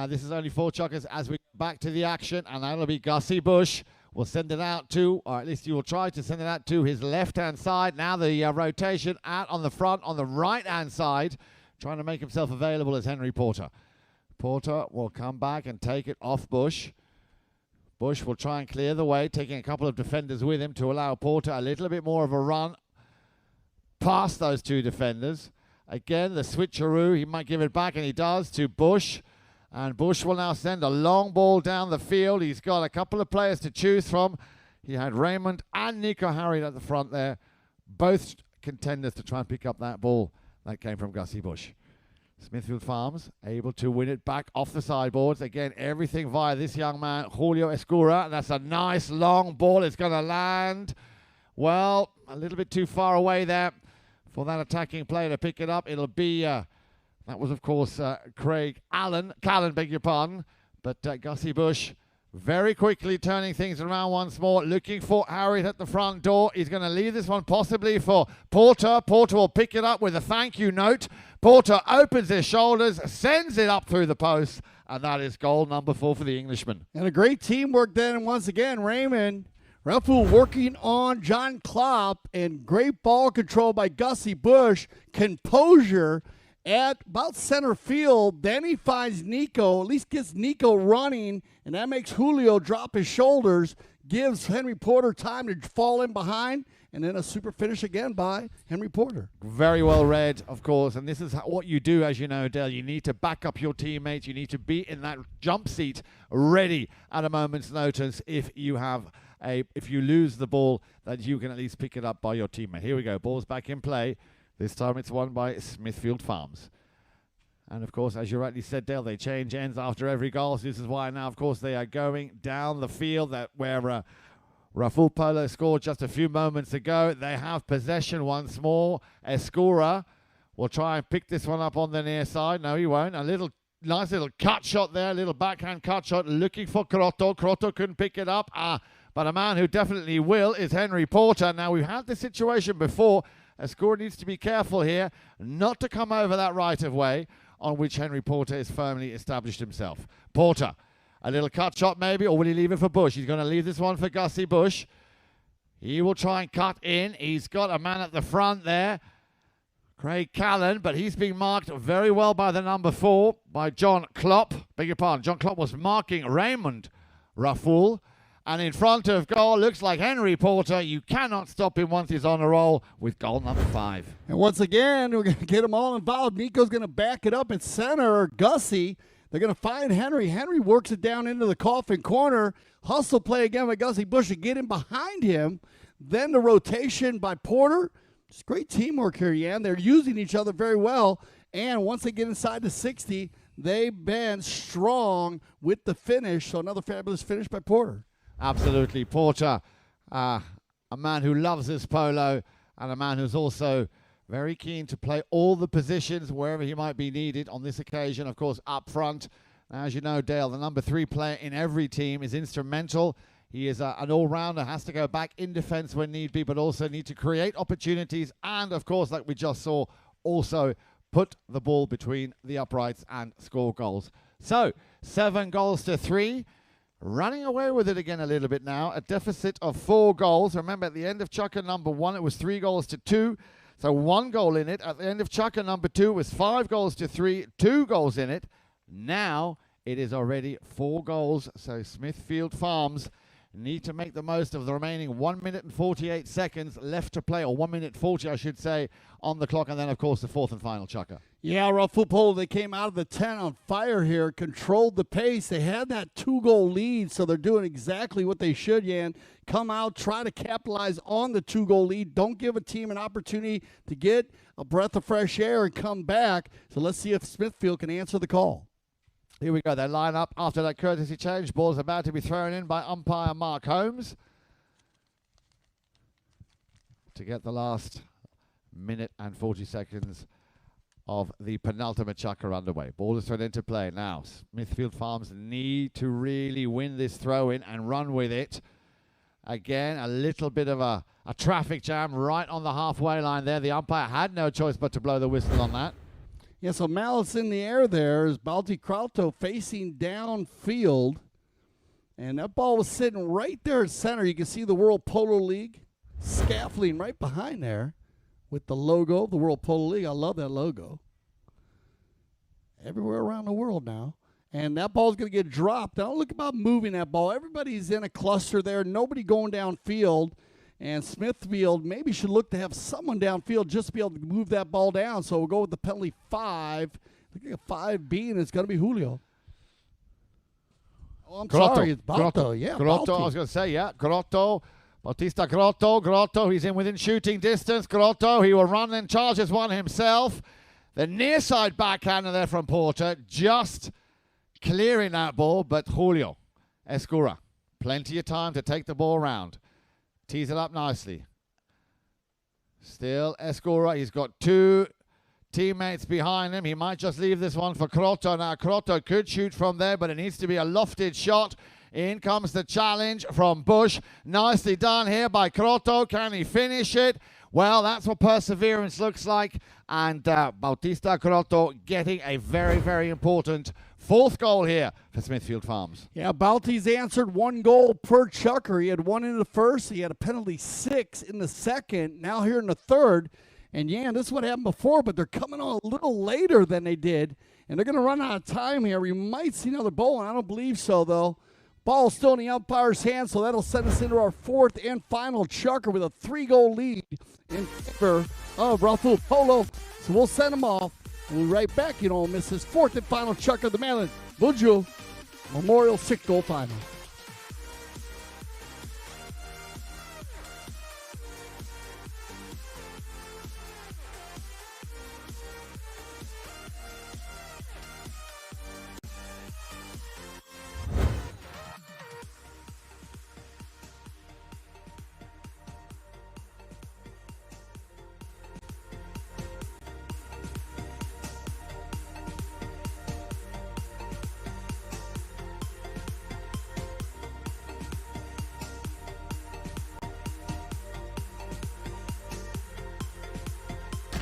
This is only 4 chuckers as we go back to the action, and that'll be Gussie Bush. We'll send it out to, or at least you will try to send it out to his left-hand side. Now the rotation out on the front, on the right-hand side, trying to make himself available as Henry Porter. Porter will come back and take it off Bush. Bush will try and clear the way, taking a couple of defenders with him to allow Porter a little bit more of a run past those 2 defenders. Again, the switcheroo, he might give it back, and he does, to Bush. And Bush will now send a long ball down the field. He's got a couple of players to choose from. He had Raymond and Nico Harriet at the front there, both contenders to try and pick up that ball that came from Gussie Bush. Smithfield Farms able to win it back off the sideboards. Again, everything via this young man, Julio Escura. And that's a nice long ball. It's going to land, well, a little bit too far away there for that attacking player to pick it up. It'll be, that was, of course, Craig Callan, beg your pardon. But Gussie Bush very quickly turning things around once more, looking for Harriet at the front door. He's going to leave this one possibly for Porter. Porter will pick it up with a thank you note. Porter opens his shoulders, sends it up through the post, and that is goal number 4 for the Englishman. And a great teamwork then, once again, Raymond Raffle working on John Klopp, and great ball control by Gussie Bush. Composure at about center field. Then he finds Nico, at least gets Nico running, and that makes Julio drop his shoulders, gives Henry Porter time to fall in behind, and then a super finish again by Henry Porter. Very well read, of course, and this is what you do, as you know, Dale. You need to back up your teammates. You need to be in that jump seat ready at a moment's notice if you lose the ball, that you can at least pick it up by your teammate. Here we go. Ball's back in play. This time it's won by Smithfield Farms. And, of course, as you rightly said, Dale, they change ends after every goal. So this is why now, of course, they are going down the field where Rafael Polo scored just a few moments ago. They have possession once more. Escura will try and pick this one up on the near side. No, he won't. Nice little cut shot there, a little backhand cut shot, looking for Crotto. Crotto couldn't pick it up. But a man who definitely will is Henry Porter. Now, we've had this situation before. Escura needs to be careful here not to come over that right of way on which Henry Porter is firmly established himself. Porter, a little cut shot maybe, or will he leave it for Bush? He's going to leave this one for Gussie Bush. He will try and cut in. He's got a man at the front there, Craig Callan, but he's being marked very well by the number 4, by John Klopp. Beg your pardon, John Klopp was marking Raymond Rafoul. And in front of goal, looks like Henry Porter. You cannot stop him once he's on a roll with goal number 5. And once again, we're going to get them all involved. Nico's going to back it up at center. Gussie, they're going to find Henry. Henry works it down into the coffin corner. Hustle play again by Gussie Bush to get him behind him. Then the rotation by Porter. Just great teamwork here, Yan. They're using each other very well. And once they get inside the 60, they've been strong with the finish. So another fabulous finish by Porter. Absolutely. Porter, a man who loves his polo, and a man who's also very keen to play all the positions wherever he might be needed. On this occasion, of course, up front. As you know, Dale, the number 3 player in every team is instrumental. He is an all-rounder, has to go back in defense when need be, but also need to create opportunities. And, of course, like we just saw, also put the ball between the uprights and score goals. So, 7 goals to 3. Running away with it again a little bit now. A deficit of 4 goals. Remember, at the end of chukker number 1, it was 3 goals to 2. So 1 goal in it. At the end of Chucker number 2 was 5 goals to 3, 2 goals in it. Now it is already 4 goals. So Smithfield Farms need to make the most of the remaining 1 minute and 48 seconds left to play, or 1 minute 40, I should say, on the clock. And then, of course, the 4th and final Chucker. Yeah, Rafu Polo, they came out of the 10 on fire here, controlled the pace. They had that 2-goal lead, so they're doing exactly what they should, Yan. Come out, try to capitalize on the 2-goal lead. Don't give a team an opportunity to get a breath of fresh air and come back. So let's see if Smithfield can answer the call. Here we go. They line up after that courtesy change. Ball's about to be thrown in by umpire Mark Holmes to get the last minute and 40 seconds of the penultimate Chucker underway. Ball is thrown into play. Now, Smithfield Farms need to really win this throw-in and run with it. Again, a little bit of a traffic jam right on the halfway line there. The umpire had no choice but to blow the whistle on that. Yeah, so malice in the air there is Balti Krauto facing downfield. And that ball was sitting right there at center. You can see the World Polo League scaffolding right behind there with the logo of the World Polo League. I love that logo. Everywhere around the world now. And that ball's going to get dropped. Don't look about moving that ball. Everybody's in a cluster there. Nobody going downfield. And Smithfield maybe should look to have someone downfield just to be able to move that ball down. So we'll go with the penalty 5. Look like a 5 being it's going to be Julio. Oh, I'm sorry. It's Grotto. Yeah, Grotto, Balti. I was going to say, yeah. Grotto. Bautista Grotto. He's in within shooting distance. Grotto, he will run and charges one himself. The near side backhander there from Porter. Just clearing that ball, but Julio Escura. Plenty of time to take the ball around. Tees it up nicely. Still Escura. He's got 2 teammates behind him. He might just leave this one for Crotto. Now, Crotto could shoot from there, but it needs to be a lofted shot. In comes the challenge from Bush. Nicely done here by Crotto. Can he finish it? Well, that's what perseverance looks like. And Bautista Crotto getting a very, very important 4th goal here for Smithfield Farms. Yeah, Balti's answered 1 goal per Chucker. He had 1 in the first. He had a penalty 6 in the second. Now here in the third. And, yeah, this is what happened before, but they're coming on a little later than they did. And they're going to run out of time here. We might see another goal, and I don't believe so, though. Ball still in the umpire's hands, so that'll send us into our 4th and final Chucker with a 3-goal lead in favor of Rafu Polo. So we'll send him off. We'll be right back. You don't miss his 4th and final Chucker of the Madelon Bordieu Memorial 6-goal final.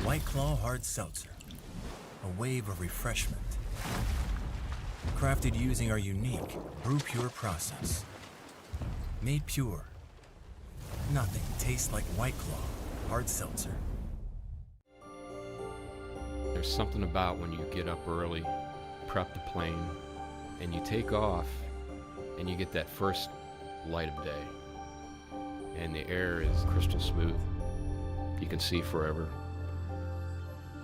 White Claw Hard Seltzer, a wave of refreshment. Crafted using our unique Brew Pure process. Made pure. Nothing tastes like White Claw Hard Seltzer. There's something about when you get up early, prep the plane, and you take off, and you get that first light of day. And the air is crystal smooth. You can see forever.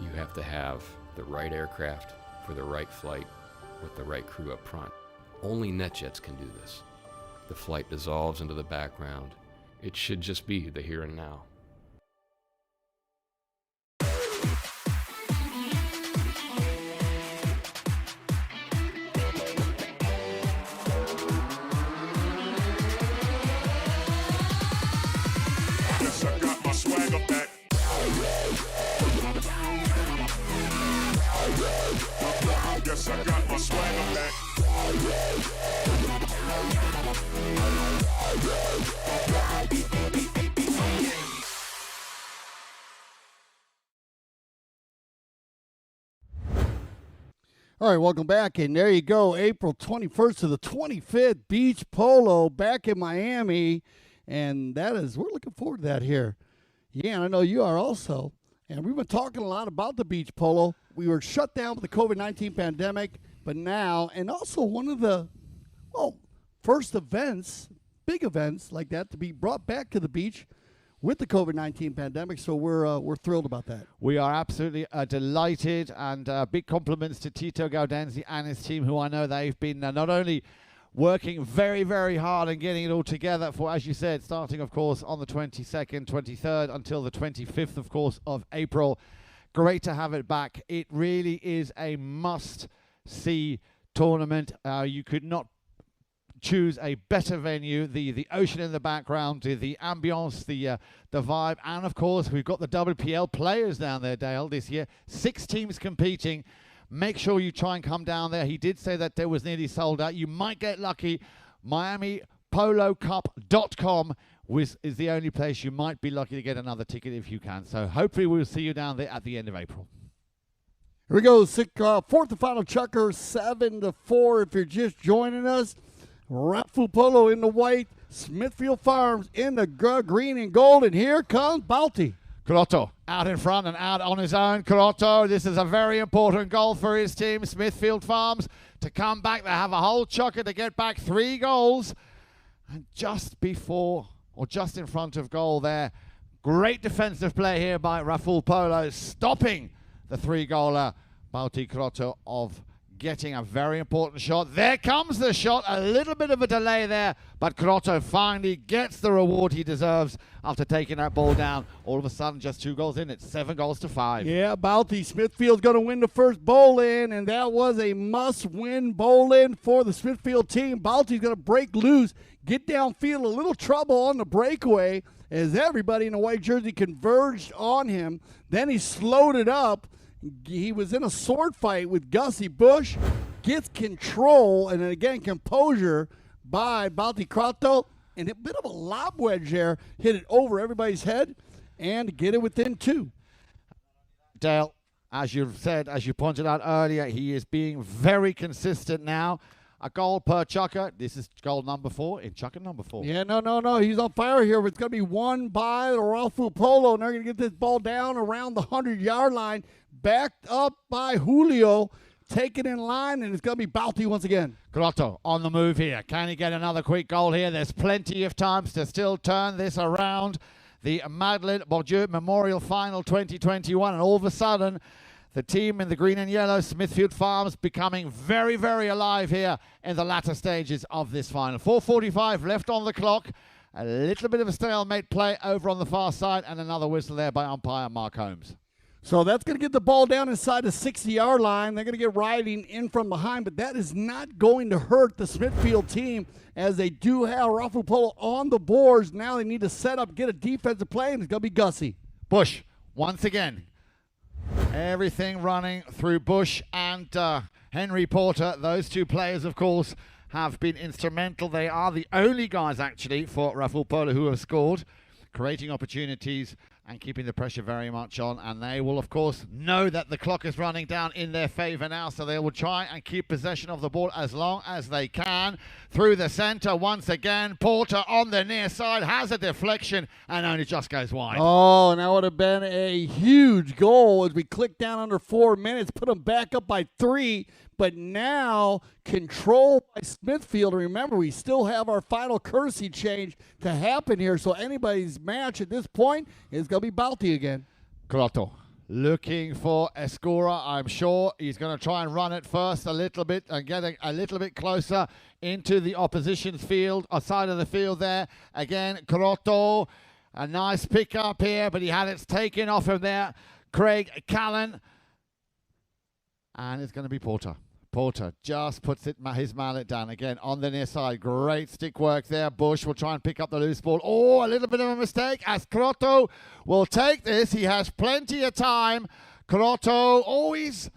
You have to have the right aircraft for the right flight with the right crew up front. Only NetJets can do this. The flight dissolves into the background. It should just be the here and now. Yes, I got my swagger back. Yes, I got my swagger back. All right, welcome back. And there you go, April 21st to the 25th, Beach Polo back in Miami. And that is, we're looking forward to that here. Yeah, and I know you are also. And we've been talking a lot about the beach polo. We were shut down with the COVID-19 pandemic, but now, and also one of the, first events, big events like that to be brought back to the beach with the COVID-19 pandemic, so we're thrilled about that. We are absolutely delighted, and big compliments to Tito Gaudenzi and his team, who I know they've been not only working very, very hard and getting it all together for, as you said, starting, of course, on the 22nd, 23rd until the 25th, of course, of April. Great to have it back. It really is a must-see tournament. You could not choose a better venue. The ocean in the background, the ambience, the vibe, and of course we've got the WPL players down there, Dale, this year. 6 teams competing. Make sure you try and come down there. He did say that there was nearly sold out. You might get lucky. MiamiPoloCup.com is the only place you might be lucky to get another ticket if you can. So hopefully we'll see you down there at the end of April. Here we go. Fourth and final chukker, 7-4 if you're just joining us. Rafu Polo in the white, Smithfield Farms in the green and gold, and here comes Balti. Crotto out in front and out on his own. Crotto, this is a very important goal for his team, Smithfield Farms, to come back. They have a whole chukker to get back 3 goals. And just before, or just in front of goal there, great defensive play here by Rafu Polo, stopping the 3-goaler, Balti Crotto, of getting a very important shot. There comes the shot. A little bit of a delay there, but Crotto finally gets the reward he deserves after taking that ball down. All of a sudden, just 2 goals in. It's 7-5. Yeah, Balti. Smithfield's going to win the first bowl-in, and that was a must-win bowl-in for the Smithfield team. Balti's going to break loose, get downfield, a little trouble on the breakaway as everybody in the white jersey converged on him. Then he slowed it up. He was in a sword fight with Gussie Bush, gets control, and then again composure by Balti Crotto, and a bit of a lob wedge there, hit it over everybody's head, and get it within 2. Dale, as you've said, as you pointed out earlier, he is being very consistent now. A goal per chukker. This is goal number 4 in chukker number 4. Yeah, no. He's on fire here. It's going to be won by the Rafu Polo, and they're going to get this ball down around the 100-yard line, backed up by Julio, taken in line, and it's going to be Balti once again. Crotto on the move here. Can he get another quick goal here? There's plenty of times to still turn this around. The Madelon Bordieu Memorial Final 2021, and all of a sudden, the team in the green and yellow, Smithfield Farms, becoming very, very alive here in the latter stages of this final. 4:45 left on the clock. A little bit of a stalemate play over on the far side, and another whistle there by umpire Mark Holmes. So that's going to get the ball down inside the 60-yard line. They're going to get riding in from behind, but that is not going to hurt the Smithfield team as they do have Rafu Polo on the boards. Now they need to set up, get a defensive play, and it's going to be Gussie. Bush, once again. Everything running through Bush and Henry Porter. Those 2 players, of course, have been instrumental. They are the only guys, actually, for Rafu Polo who have scored, creating opportunities and keeping the pressure very much on. And they will, of course, know that the clock is running down in their favor now, so they will try and keep possession of the ball as long as they can. Through the center once again. Porter on the near side has a deflection and only just goes wide. Oh, and that would have been a huge goal as we click down under 4 minutes, put them back up by 3. But now controlled by Smithfield. Remember, we still have our final courtesy change to happen here. So anybody's match at this point is going to be Balti again. Crotto looking for Escura. I'm sure he's going to try and run it first a little bit and get a little bit closer into the opposition's field, or side of the field there. Again, Crotto, a nice pick up here, but he had it taken off him there. Craig Callan. And it's going to be Porter. Porter just puts his mallet down again on the near side. Great stick work there. Bush will try and pick up the loose ball. Oh, a little bit of a mistake as Crotto will take this. He has plenty of time. Crotto always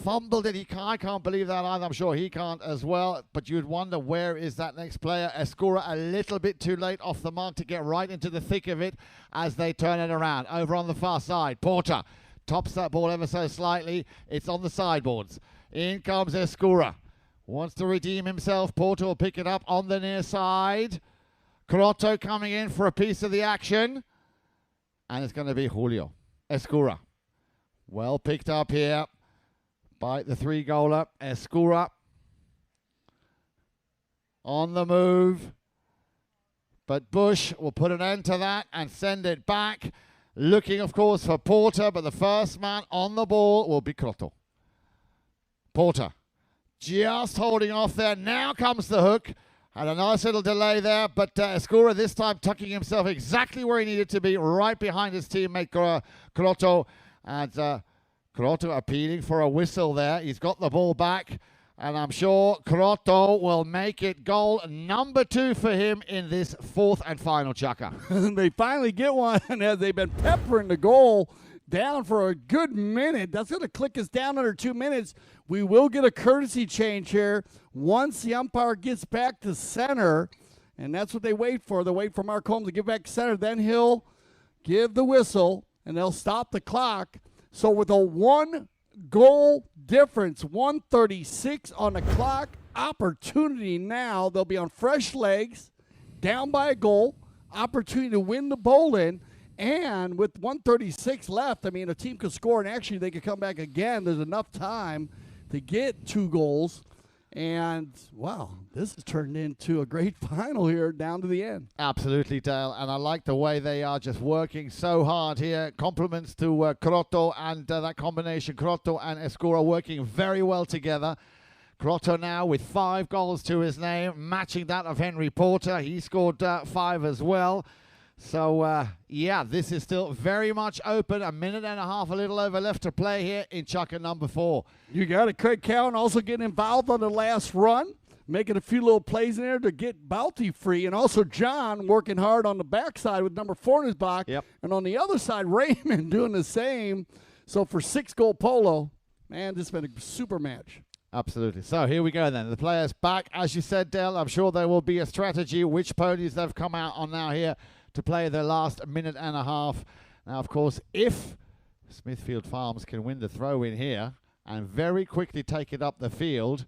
fumbled it. I can't believe that either. I'm sure he can't as well. But you'd wonder, where is that next player? Escura a little bit too late off the mark to get right into the thick of it as they turn it around. Over on the far side, Porter tops that ball ever so slightly. It's on the sideboards. In comes Escura. Wants to redeem himself. Porter will pick it up on the near side. Crotto coming in for a piece of the action. And it's going to be Julio. Escura. Well picked up here by the 3-goaler, Escura. On the move. But Bush will put an end to that and send it back. Looking, of course, for Porter, but the first man on the ball will be Crotto. Porter just holding off there. Now comes the hook. Had a nice little delay there, but Escura this time tucking himself exactly where he needed to be, right behind his teammate Crotto. And Crotto appealing for a whistle there. He's got the ball back. And I'm sure Crotto will make it goal number 2 for him in this 4th and final chukker. They finally get one as they've been peppering the goal down for a good minute. That's going to click us down under 2 minutes. We will get a courtesy change here once the umpire gets back to center. And that's what they wait for. They wait for Mark Holmes to get back to center. Then he'll give the whistle, and they'll stop the clock. So with a 1-goal difference, 1:36 on the clock, opportunity now. They'll be on fresh legs, down by a goal, opportunity to win the bowl-in, and with 1:36 left, I mean, a team could score, and actually they could come back again. There's enough time to get 2 goals, and, wow, this has turned into a great final here down to the end. Absolutely, Dale, and I like the way they are just working so hard here. Compliments to Crotto and that combination, Crotto and Escura, working very well together. Crotto now with 5 goals to his name, matching that of Henry Porter. He scored 5 as well. So, yeah, this is still very much open. A minute and a half, a little over left to play here in chukker number 4. You got it. Craig Cowan also getting involved on the last run, making a few little plays in there to get Bounty free. And also John working hard on the backside with number 4 in his box. Yep. And on the other side, Raymond doing the same. So for 6-goal polo, man, this has been a super match. Absolutely. So here we go then. The players back. As you said, Dale, I'm sure there will be a strategy which ponies they've come out on now here to play their last minute and a half. Now, of course, if Smithfield Farms can win the throw in here and very quickly take it up the field,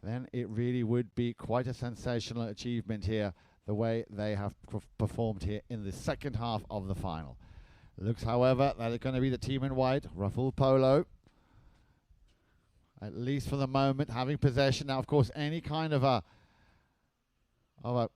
then it really would be quite a sensational achievement here, the way they have performed here in the second half of the final. Looks, however, that it's going to be the team in white, ruffled polo, at least for the moment, having possession. Now, of course, any kind of a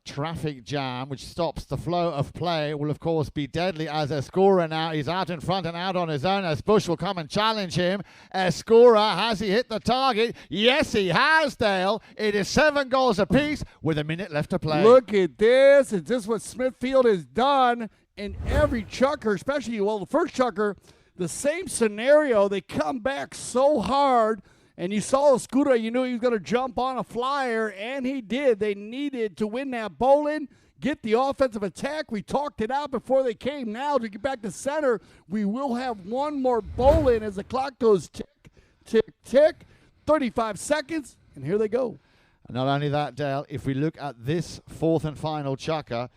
traffic jam which stops the flow of play will, of course, be deadly, as Escura now, he's out in front and out on his own as Bush will come and challenge him. Escura, has he hit the target? Yes, he has, Dale. It is 7 goals apiece with a minute left to play. Look at this. Is this what Smithfield has done in every chukker, especially, well, the first chukker, the same scenario. They come back so hard. And you saw Escura, you knew he was going to jump on a flyer, and he did. They needed to win that bowling, get the offensive attack. We talked it out before they came. Now to get back to center, we will have one more bowling as the clock goes tick, tick, tick. 35 seconds, and here they go. And not only that, Dale, if we look at this 4th and final chukker,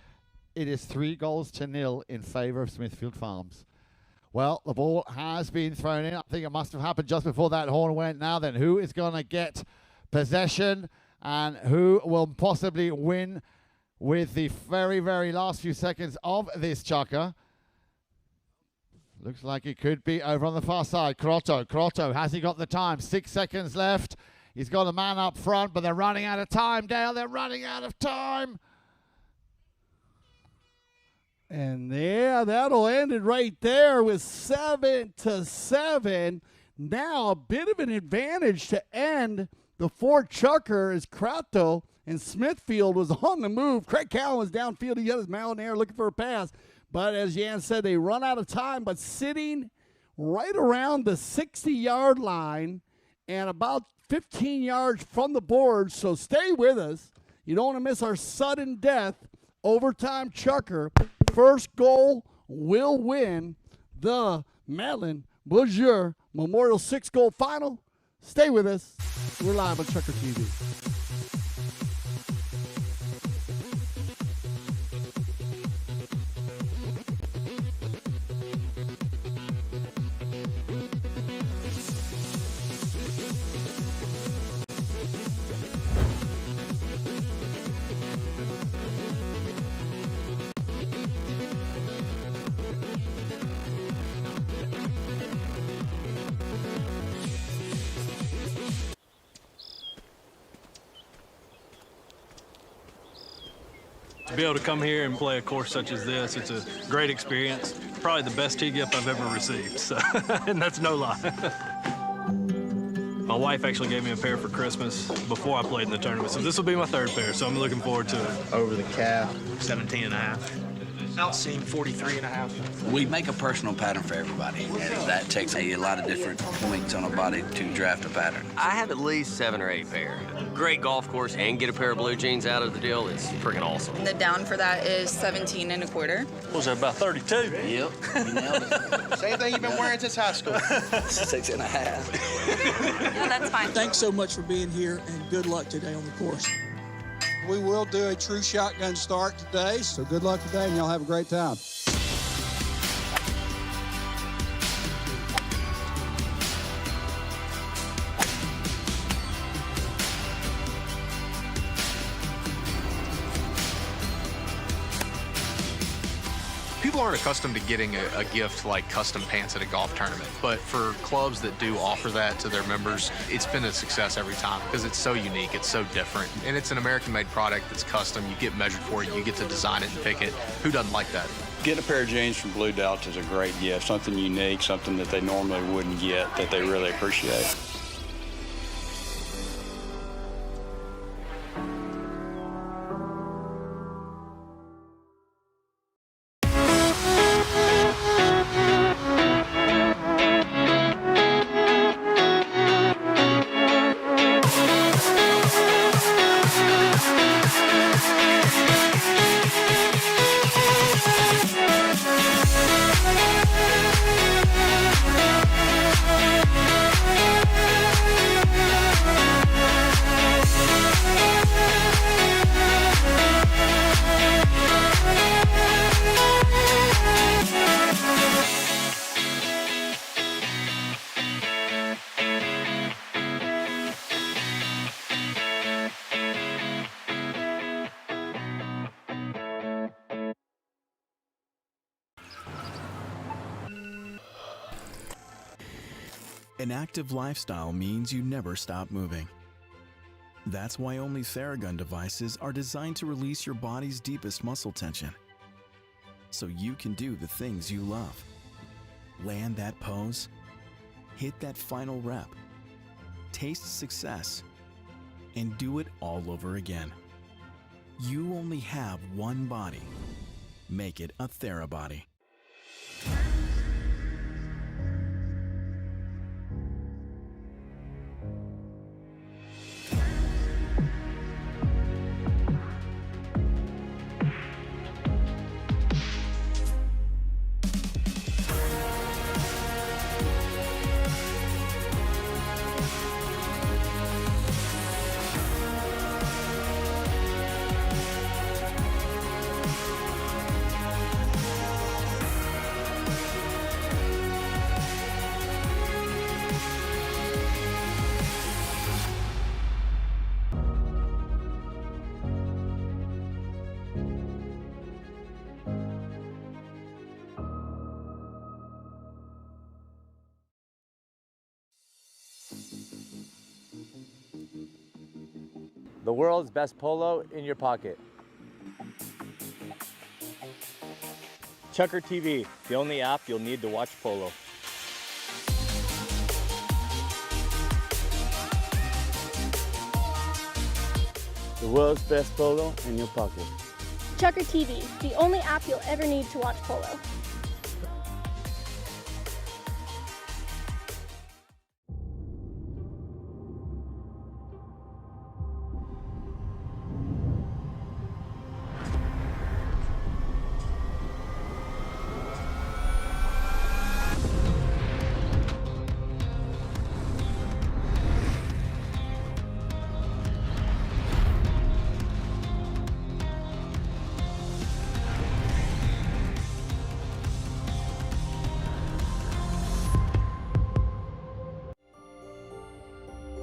it is 3-0 in favor of Smithfield Farms. Well, the ball has been thrown in. I think it must have happened just before that horn went. Now then, who is going to get possession and who will possibly win with the very, very last few seconds of this chukker? Looks like it could be over on the far side. Crotto, has he got the time? 6 seconds left. He's got a man up front, but they're running out of time, Dale. They're running out of time. And yeah, that'll end it right there with 7-7. Now a bit of an advantage to end the 4th chukker as Crotto and Smithfield was on the move. Craig Cowan was downfield. He had his mouth in the air looking for a pass. But as Jan said, they run out of time, but sitting right around the 60-yard line and about 15 yards from the board. So stay with us. You don't want to miss our sudden death overtime chukker. First goal will win the Madelon Bordieu Memorial 6-goal final. Stay with us. We're live on Chukker TV. To be able to come here and play a course such as this, it's a great experience. Probably the best tee gift I've ever received, so, and that's no lie. My wife actually gave me a pair for Christmas before I played in the tournament, so this will be my third pair, so I'm looking forward to it. Over the calf, 17 and a half. Outseam, 43 and a half. We make a personal pattern for everybody, and that takes a lot of different points on a body to draft a pattern. I have at least 7 or 8 pair. Great golf course, and get a pair of blue jeans out of the deal. It's freaking awesome. The down for that is 17 and a quarter. What was that, about 32? Yep, you nailed it. Same thing you've been wearing since high school. 6 and a half. No, that's fine. Thanks so much for being here, and good luck today on the course. We will do a true shotgun start today, so good luck today, and y'all have a great time. People aren't accustomed to getting a gift like custom pants at a golf tournament, but for clubs that do offer that to their members, it's been a success every time because it's so unique, it's so different, and it's an American-made product that's custom. You get measured for it, you get to design it and pick it. Who doesn't like that? Getting a pair of jeans from Blue Dot is a great gift, something unique, something that they normally wouldn't get that they really appreciate. An active lifestyle means you never stop moving. That's why only Theragun devices are designed to release your body's deepest muscle tension, so you can do the things you love. Land that pose, hit that final rep, taste success, and do it all over again. You only have one body. Make it a TheraBody. The world's best polo in your pocket. Chucker TV, the only app you'll need to watch polo. The world's best polo in your pocket. Chucker TV, the only app you'll ever need to watch polo.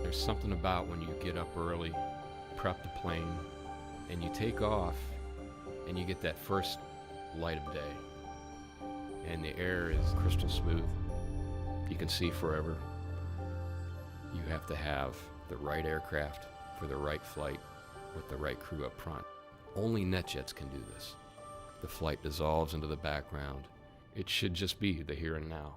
There's something about when you get up early, prep the plane, and you take off, and you get that first light of day. And the air is crystal smooth. You can see forever. You have to have the right aircraft for the right flight with the right crew up front. Only NetJets can do this. The flight dissolves into the background. It should just be the here and now.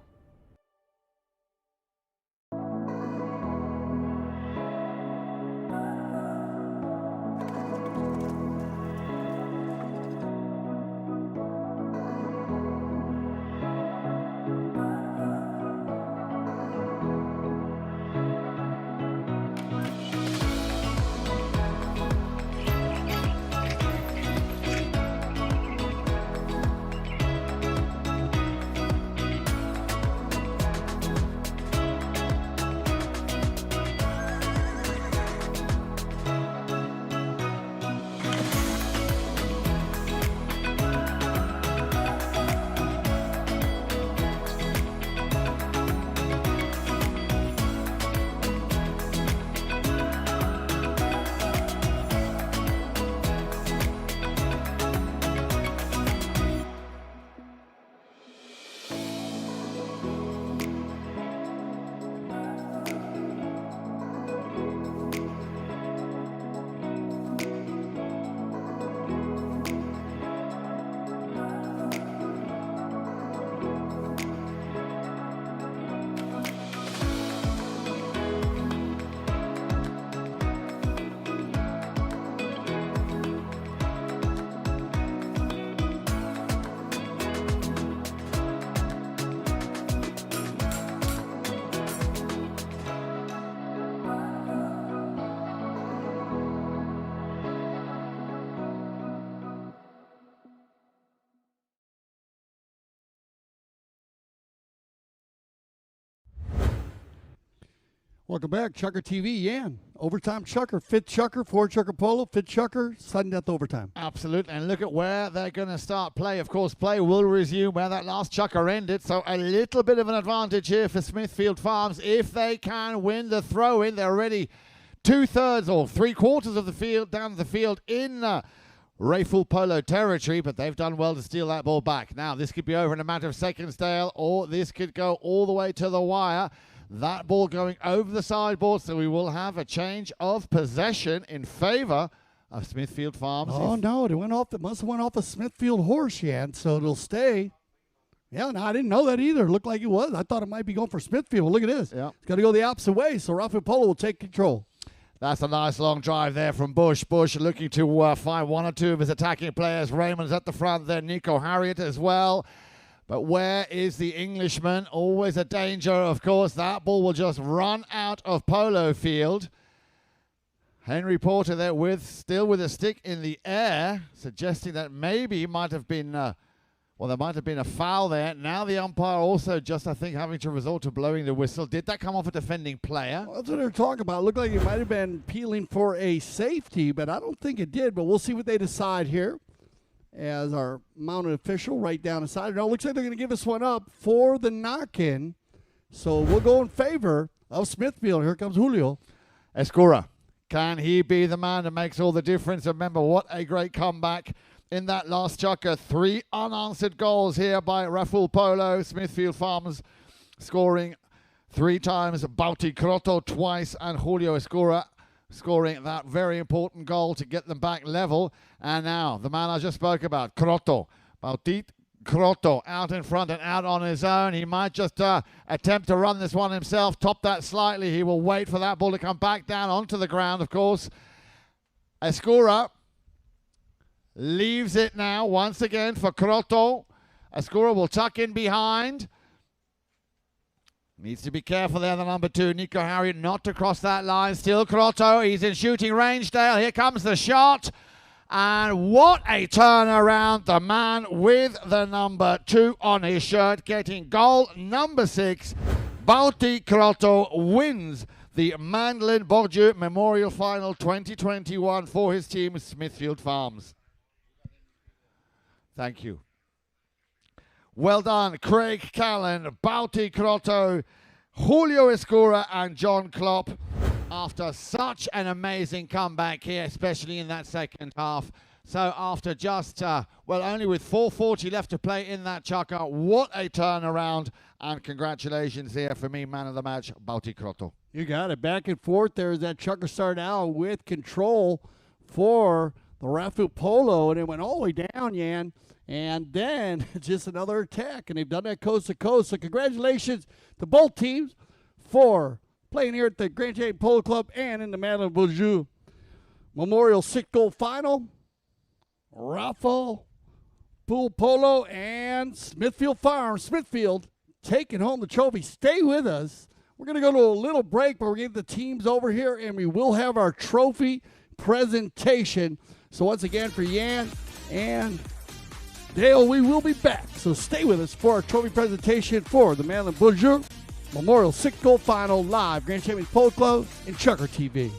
Welcome back, Chucker TV. Yan, overtime Chucker, fifth Chucker, four Chucker Polo, fifth Chucker, sudden death overtime. Absolutely, and look at where they're going to start play. Of course, play will resume where that last Chucker ended, so a little bit of an advantage here for Smithfield Farms. If they can win the throw-in, they're already 2/3 or 3/4 of the field down the field in Rayful Polo territory, but they've done well to steal that ball back. Now, this could be over in a matter of seconds, Dale, or this could go all the way to the wire. That ball going over the sideboard, so we will have a change of possession in favor of Smithfield Farms. Oh, no, it went off. It must have went off a Smithfield horse, Yan, so it'll stay. Yeah, no, I didn't know that either. It looked like it was. I thought it might be going for Smithfield. Look at this. Yeah. It's got to go the opposite way, so Rafael Polo will take control. That's a nice long drive there from Bush. Bush looking to find one or two of his attacking players. Raymond's at the front there. Nico Harriet as well. But where is the Englishman? Always a danger, of course. That ball will just run out of Polo Field. Henry Porter there still with a stick in the air, suggesting that maybe might have been, there might have been a foul there. Now the umpire also just, I think, having to resort to blowing the whistle. Did that come off a defending player? Well, that's what they're talking about. It looked like it might have been peeling for a safety, but I don't think it did. But we'll see what they decide here. As our mounted official right down the side. No, it looks like they're going to give us one up for the knock-in. So we'll go in favor of Smithfield. Here comes Julio. Escura. Can he be the man that makes all the difference? Remember, what a great comeback in that last Chucker. 3 unanswered goals here by Raful Polo. Smithfield Farms scoring 3 times. Bauti Crotto twice. And Julio Escura scoring that very important goal to get them back level. And now, the man I just spoke about, Crotto. Bautit Crotto out in front and out on his own. He might just attempt to run this one himself, top that slightly. He will wait for that ball to come back down onto the ground, of course. Escura leaves it now once again for Crotto. Escura will tuck in behind. Needs to be careful there, the number 2, Nico Harriet, not to cross that line. Still Crotto, he's in shooting range, Dale. Here comes the shot. And what a turnaround. The man with the number 2 on his shirt, getting goal number 6. Bauti Crotto wins the Madelon Bordieu Memorial Final 2021 for his team, Smithfield Farms. Thank you. Well done, Craig Callan, Bauti Crotto, Julio Escura, and John Klopp. After such an amazing comeback here, especially in that second half. So after just, only with 4:40 left to play in that Chucker, what a turnaround. And congratulations here for me, man of the match, Bauti Crotto. You got it. Back and forth there as that Chucker started out with control for the Raffle Polo, and it went all the way down, Yan. And then just another attack, and they've done that coast to coast. So congratulations to both teams for playing here at the Grand Champion Polo Club and in the Madelon Bordieu Memorial 6-goal final. Raffle Pool Polo and Smithfield Farms. Smithfield taking home the trophy. Stay with us. We're going to go to a little break, but we're getting the teams over here, and we will have our trophy presentation. So once again, for Yan and Dale, we will be back. So stay with us for our trophy presentation for the Madelon Bordieu Memorial 6-goal final live. Grand Champions Polo Club and Chucker TV.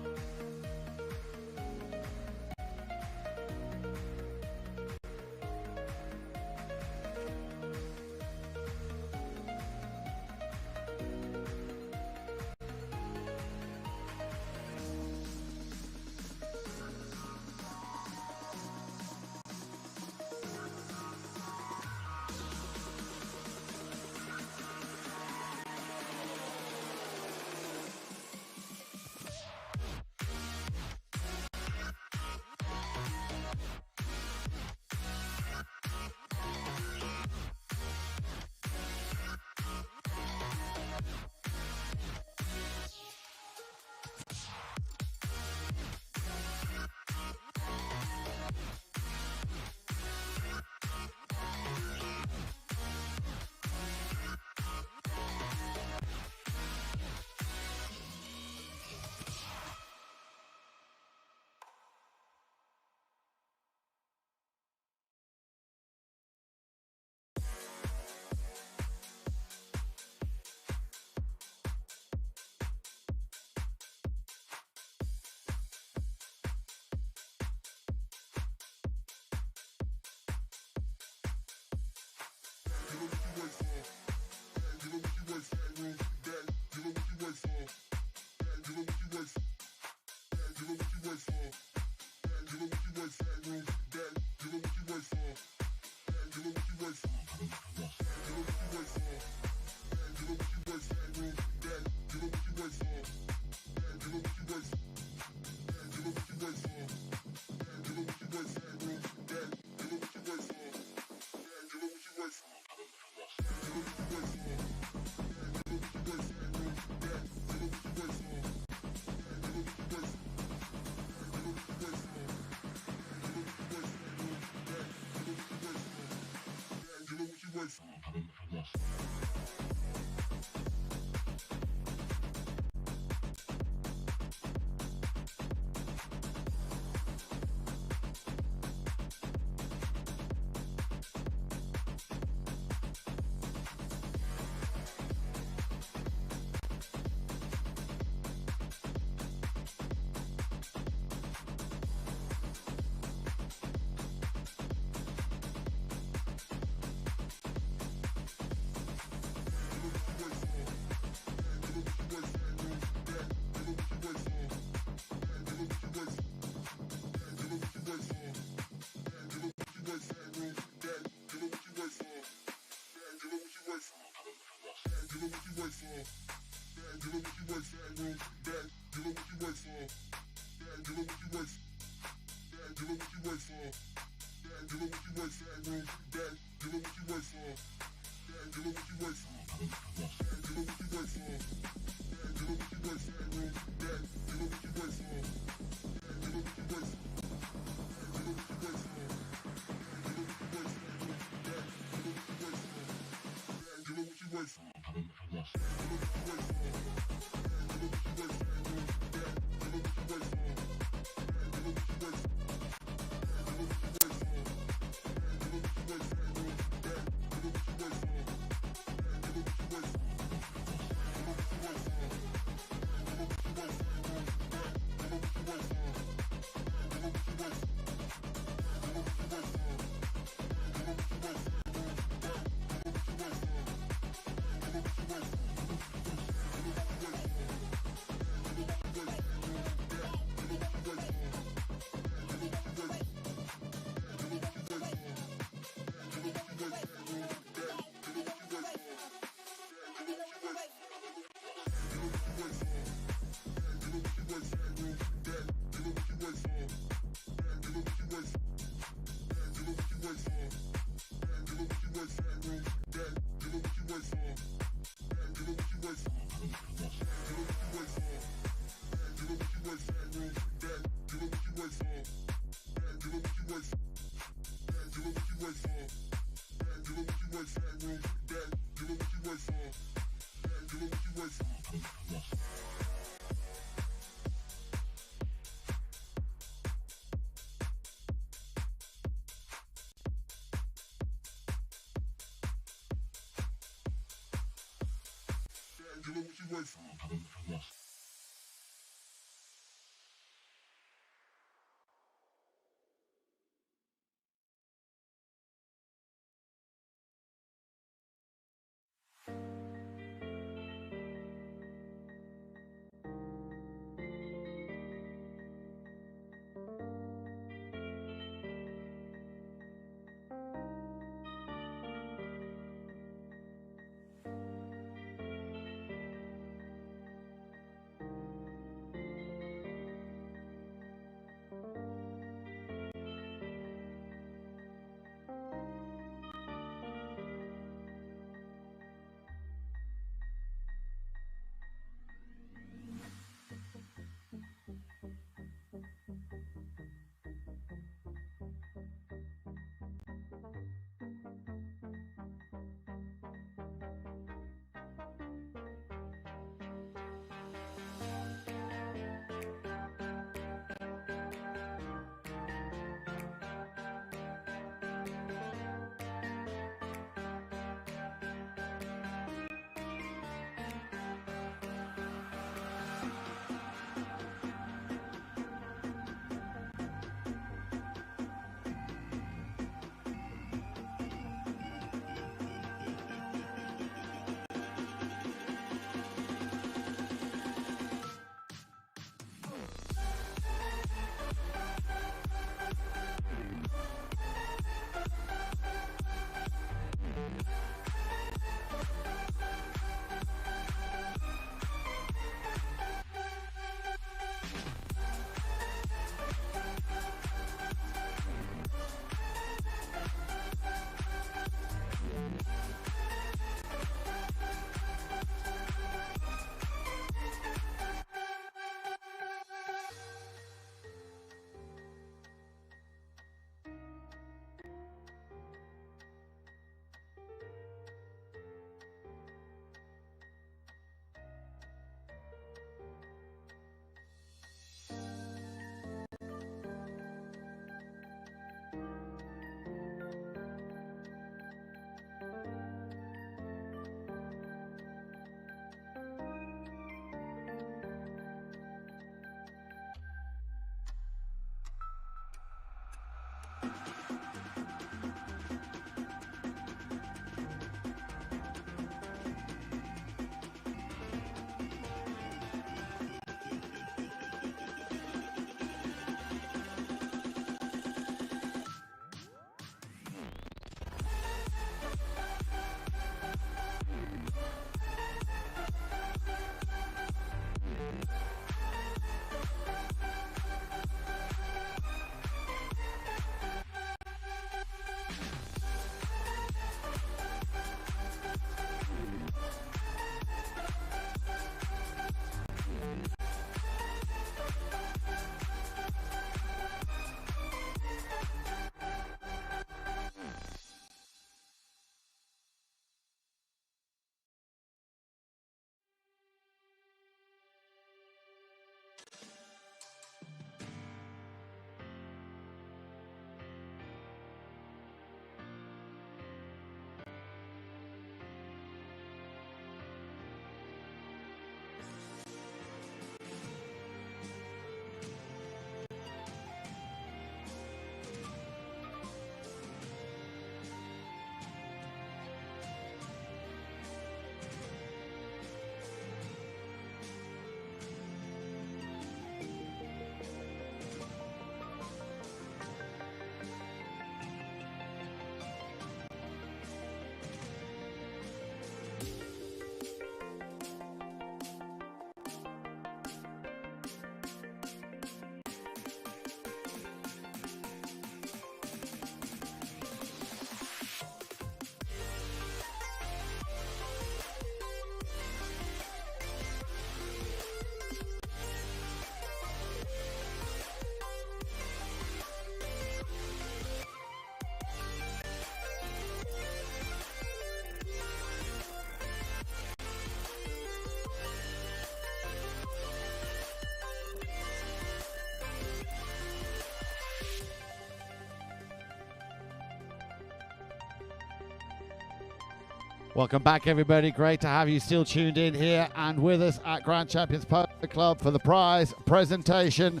Welcome back, everybody. Great to have you still tuned in here and with us at Grand Champions Polo Club for the prize presentation,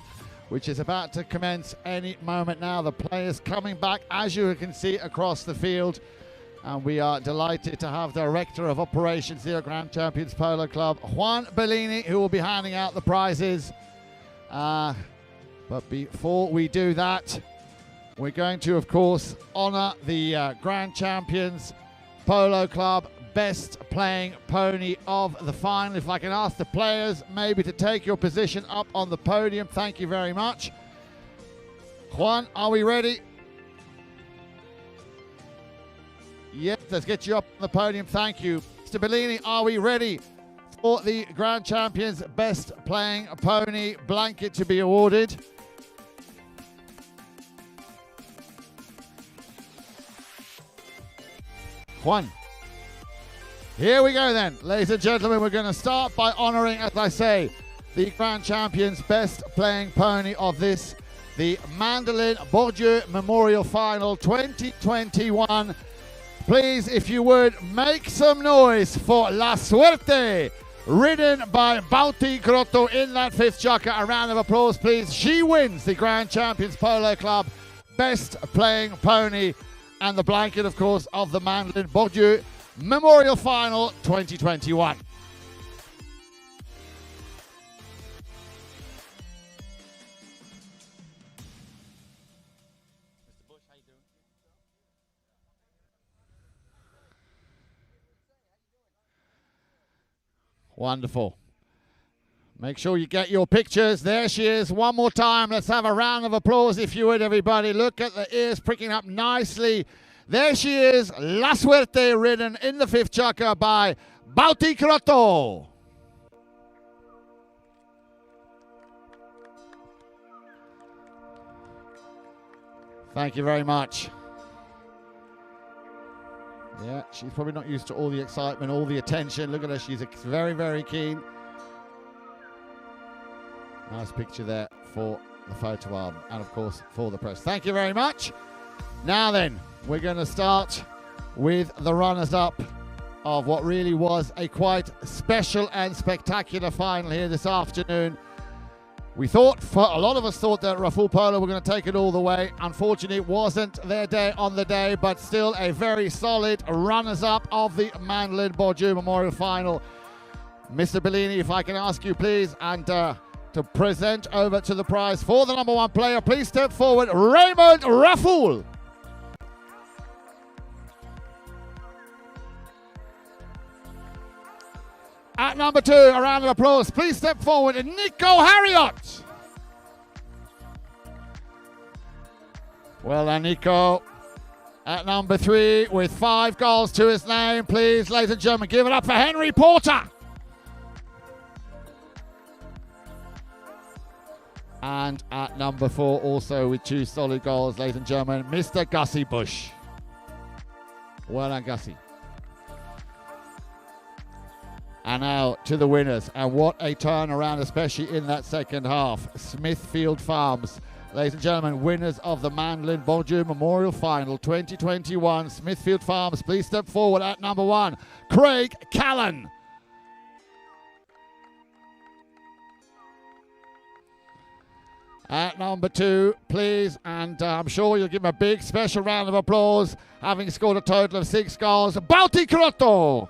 which is about to commence any moment now. The players coming back, as you can see, across the field. And we are delighted to have Director of Operations here at Grand Champions Polo Club, Juan Bellini, who will be handing out the prizes. But before we do that, we're going to, of course, honour the Grand Champions Polo Club best playing pony of the final. If I can ask the players maybe to take your position up on the podium. Thank you very much. Juan, are we ready? Yes, let's get you up on the podium. Thank you. Mr. Bellini, are we ready for the Grand Champions best playing pony blanket to be awarded? Juan. Here we go then. Ladies and gentlemen, we're going to start by honouring, as I say, the Grand Champions best playing pony of this, the Madelon Bordieu Memorial Final 2021. Please, if you would, make some noise for La Suerte, ridden by Bauti Grotto in that fifth jockey. A round of applause, please. She wins the Grand Champions Polo Club best playing pony and the blanket, of course, of the Madelon Bordieu Memorial Final 2021. Wonderful. Make sure you get your pictures. There she is. One more time. Let's have a round of applause, if you would, everybody. Look at the ears pricking up nicely. There she is. La Suerte, ridden in the fifth chukker by Bauti Grotto. Thank you very much. Yeah, she's probably not used to all the excitement, all the attention. Look at her. She's very, very keen. Nice picture there for the photo album and, of course, for the press. Thank you very much. Now then, we're going to start with the runners-up of what really was a quite special and spectacular final here this afternoon. A lot of us thought that Raful Polo were going to take it all the way. Unfortunately, it wasn't their day on the day, but still a very solid runners-up of the Madelon Bordieu Memorial Final. Mr. Bellini, if I can ask you, please, and to present over to the prize for the number one player, please step forward, Raymond Raful. At number two, a round of applause. Please step forward, Nico Harriot. Well done, Nico. At number three, with 5 goals to his name, please, ladies and gentlemen, give it up for Henry Porter. And at number 4, also with 2 solid goals, ladies and gentlemen, Mr. Gussie Bush. Well done, Gussie. And now to the winners. And what a turnaround, especially in that second half. Smithfield Farms. Ladies and gentlemen, winners of the Madelon Bordieu Memorial Final 2021. Smithfield Farms, please step forward at number 1. Craig Callan. At number 2, please, and I'm sure you'll give him a big special round of applause, having scored a total of 6 goals, Bauti Grotto.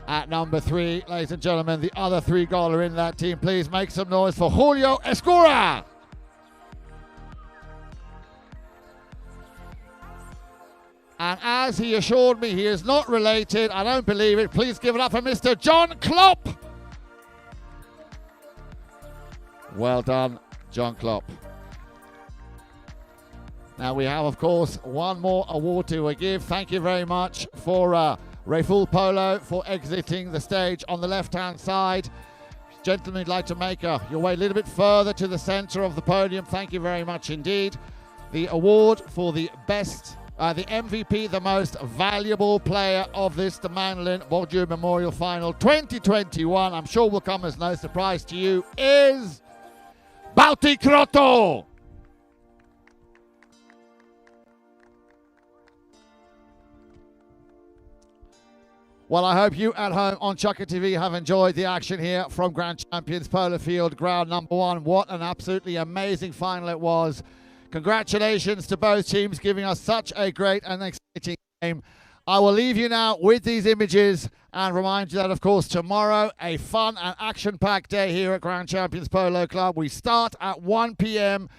At number 3, ladies and gentlemen, the other 3-goaler in that team, please make some noise for Julio Escura. And as he assured me, he is not related. I don't believe it. Please give it up for Mr. John Klopp. Well done, John Klopp. Now we have, of course, one more award to give. Thank you very much for Raful Polo for exiting the stage on the left-hand side. Gentlemen, you'd like to make your way a little bit further to the center of the podium. Thank you very much indeed. The award for the best, the MVP, the most valuable player of this, the Madelon Bordieu Memorial Final 2021, I'm sure will come as no surprise to you, is Bauti Grotto. Well, I hope you at home on Chucker TV have enjoyed the action here from Grand Champions Polo Field, ground number 1. What an absolutely amazing final it was. Congratulations to both teams giving us such a great and exciting game. I will leave you now with these images and remind you that, of course, tomorrow, a fun and action-packed day here at Grand Champions Polo Club. We start at 1 p.m.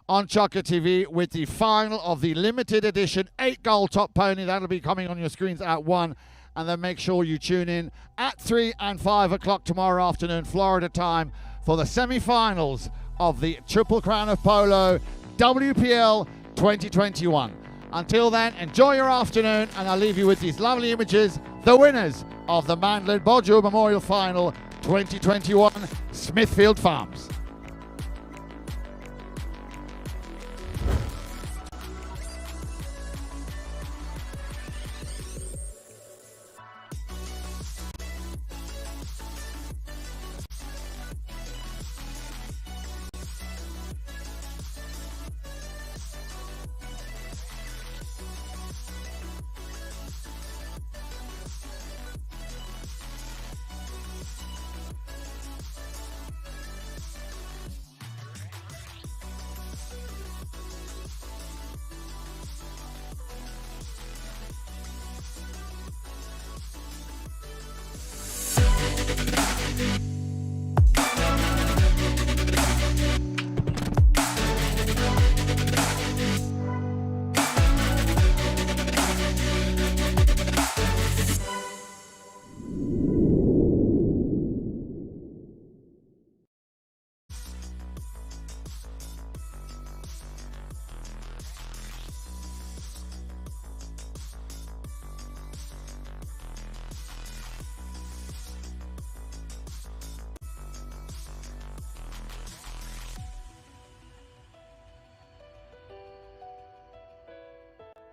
on Chucker TV with the final of the limited edition 8-goal top pony. That'll be coming on your screens at 1. And then make sure you tune in at 3 and 5 o'clock tomorrow afternoon, Florida time, for the semi-finals of the Triple Crown of Polo WPL 2021. Until then, enjoy your afternoon, and I'll leave you with these lovely images, the winners of the Madelon Bordieu Memorial Final 2021, Smithfield Farms.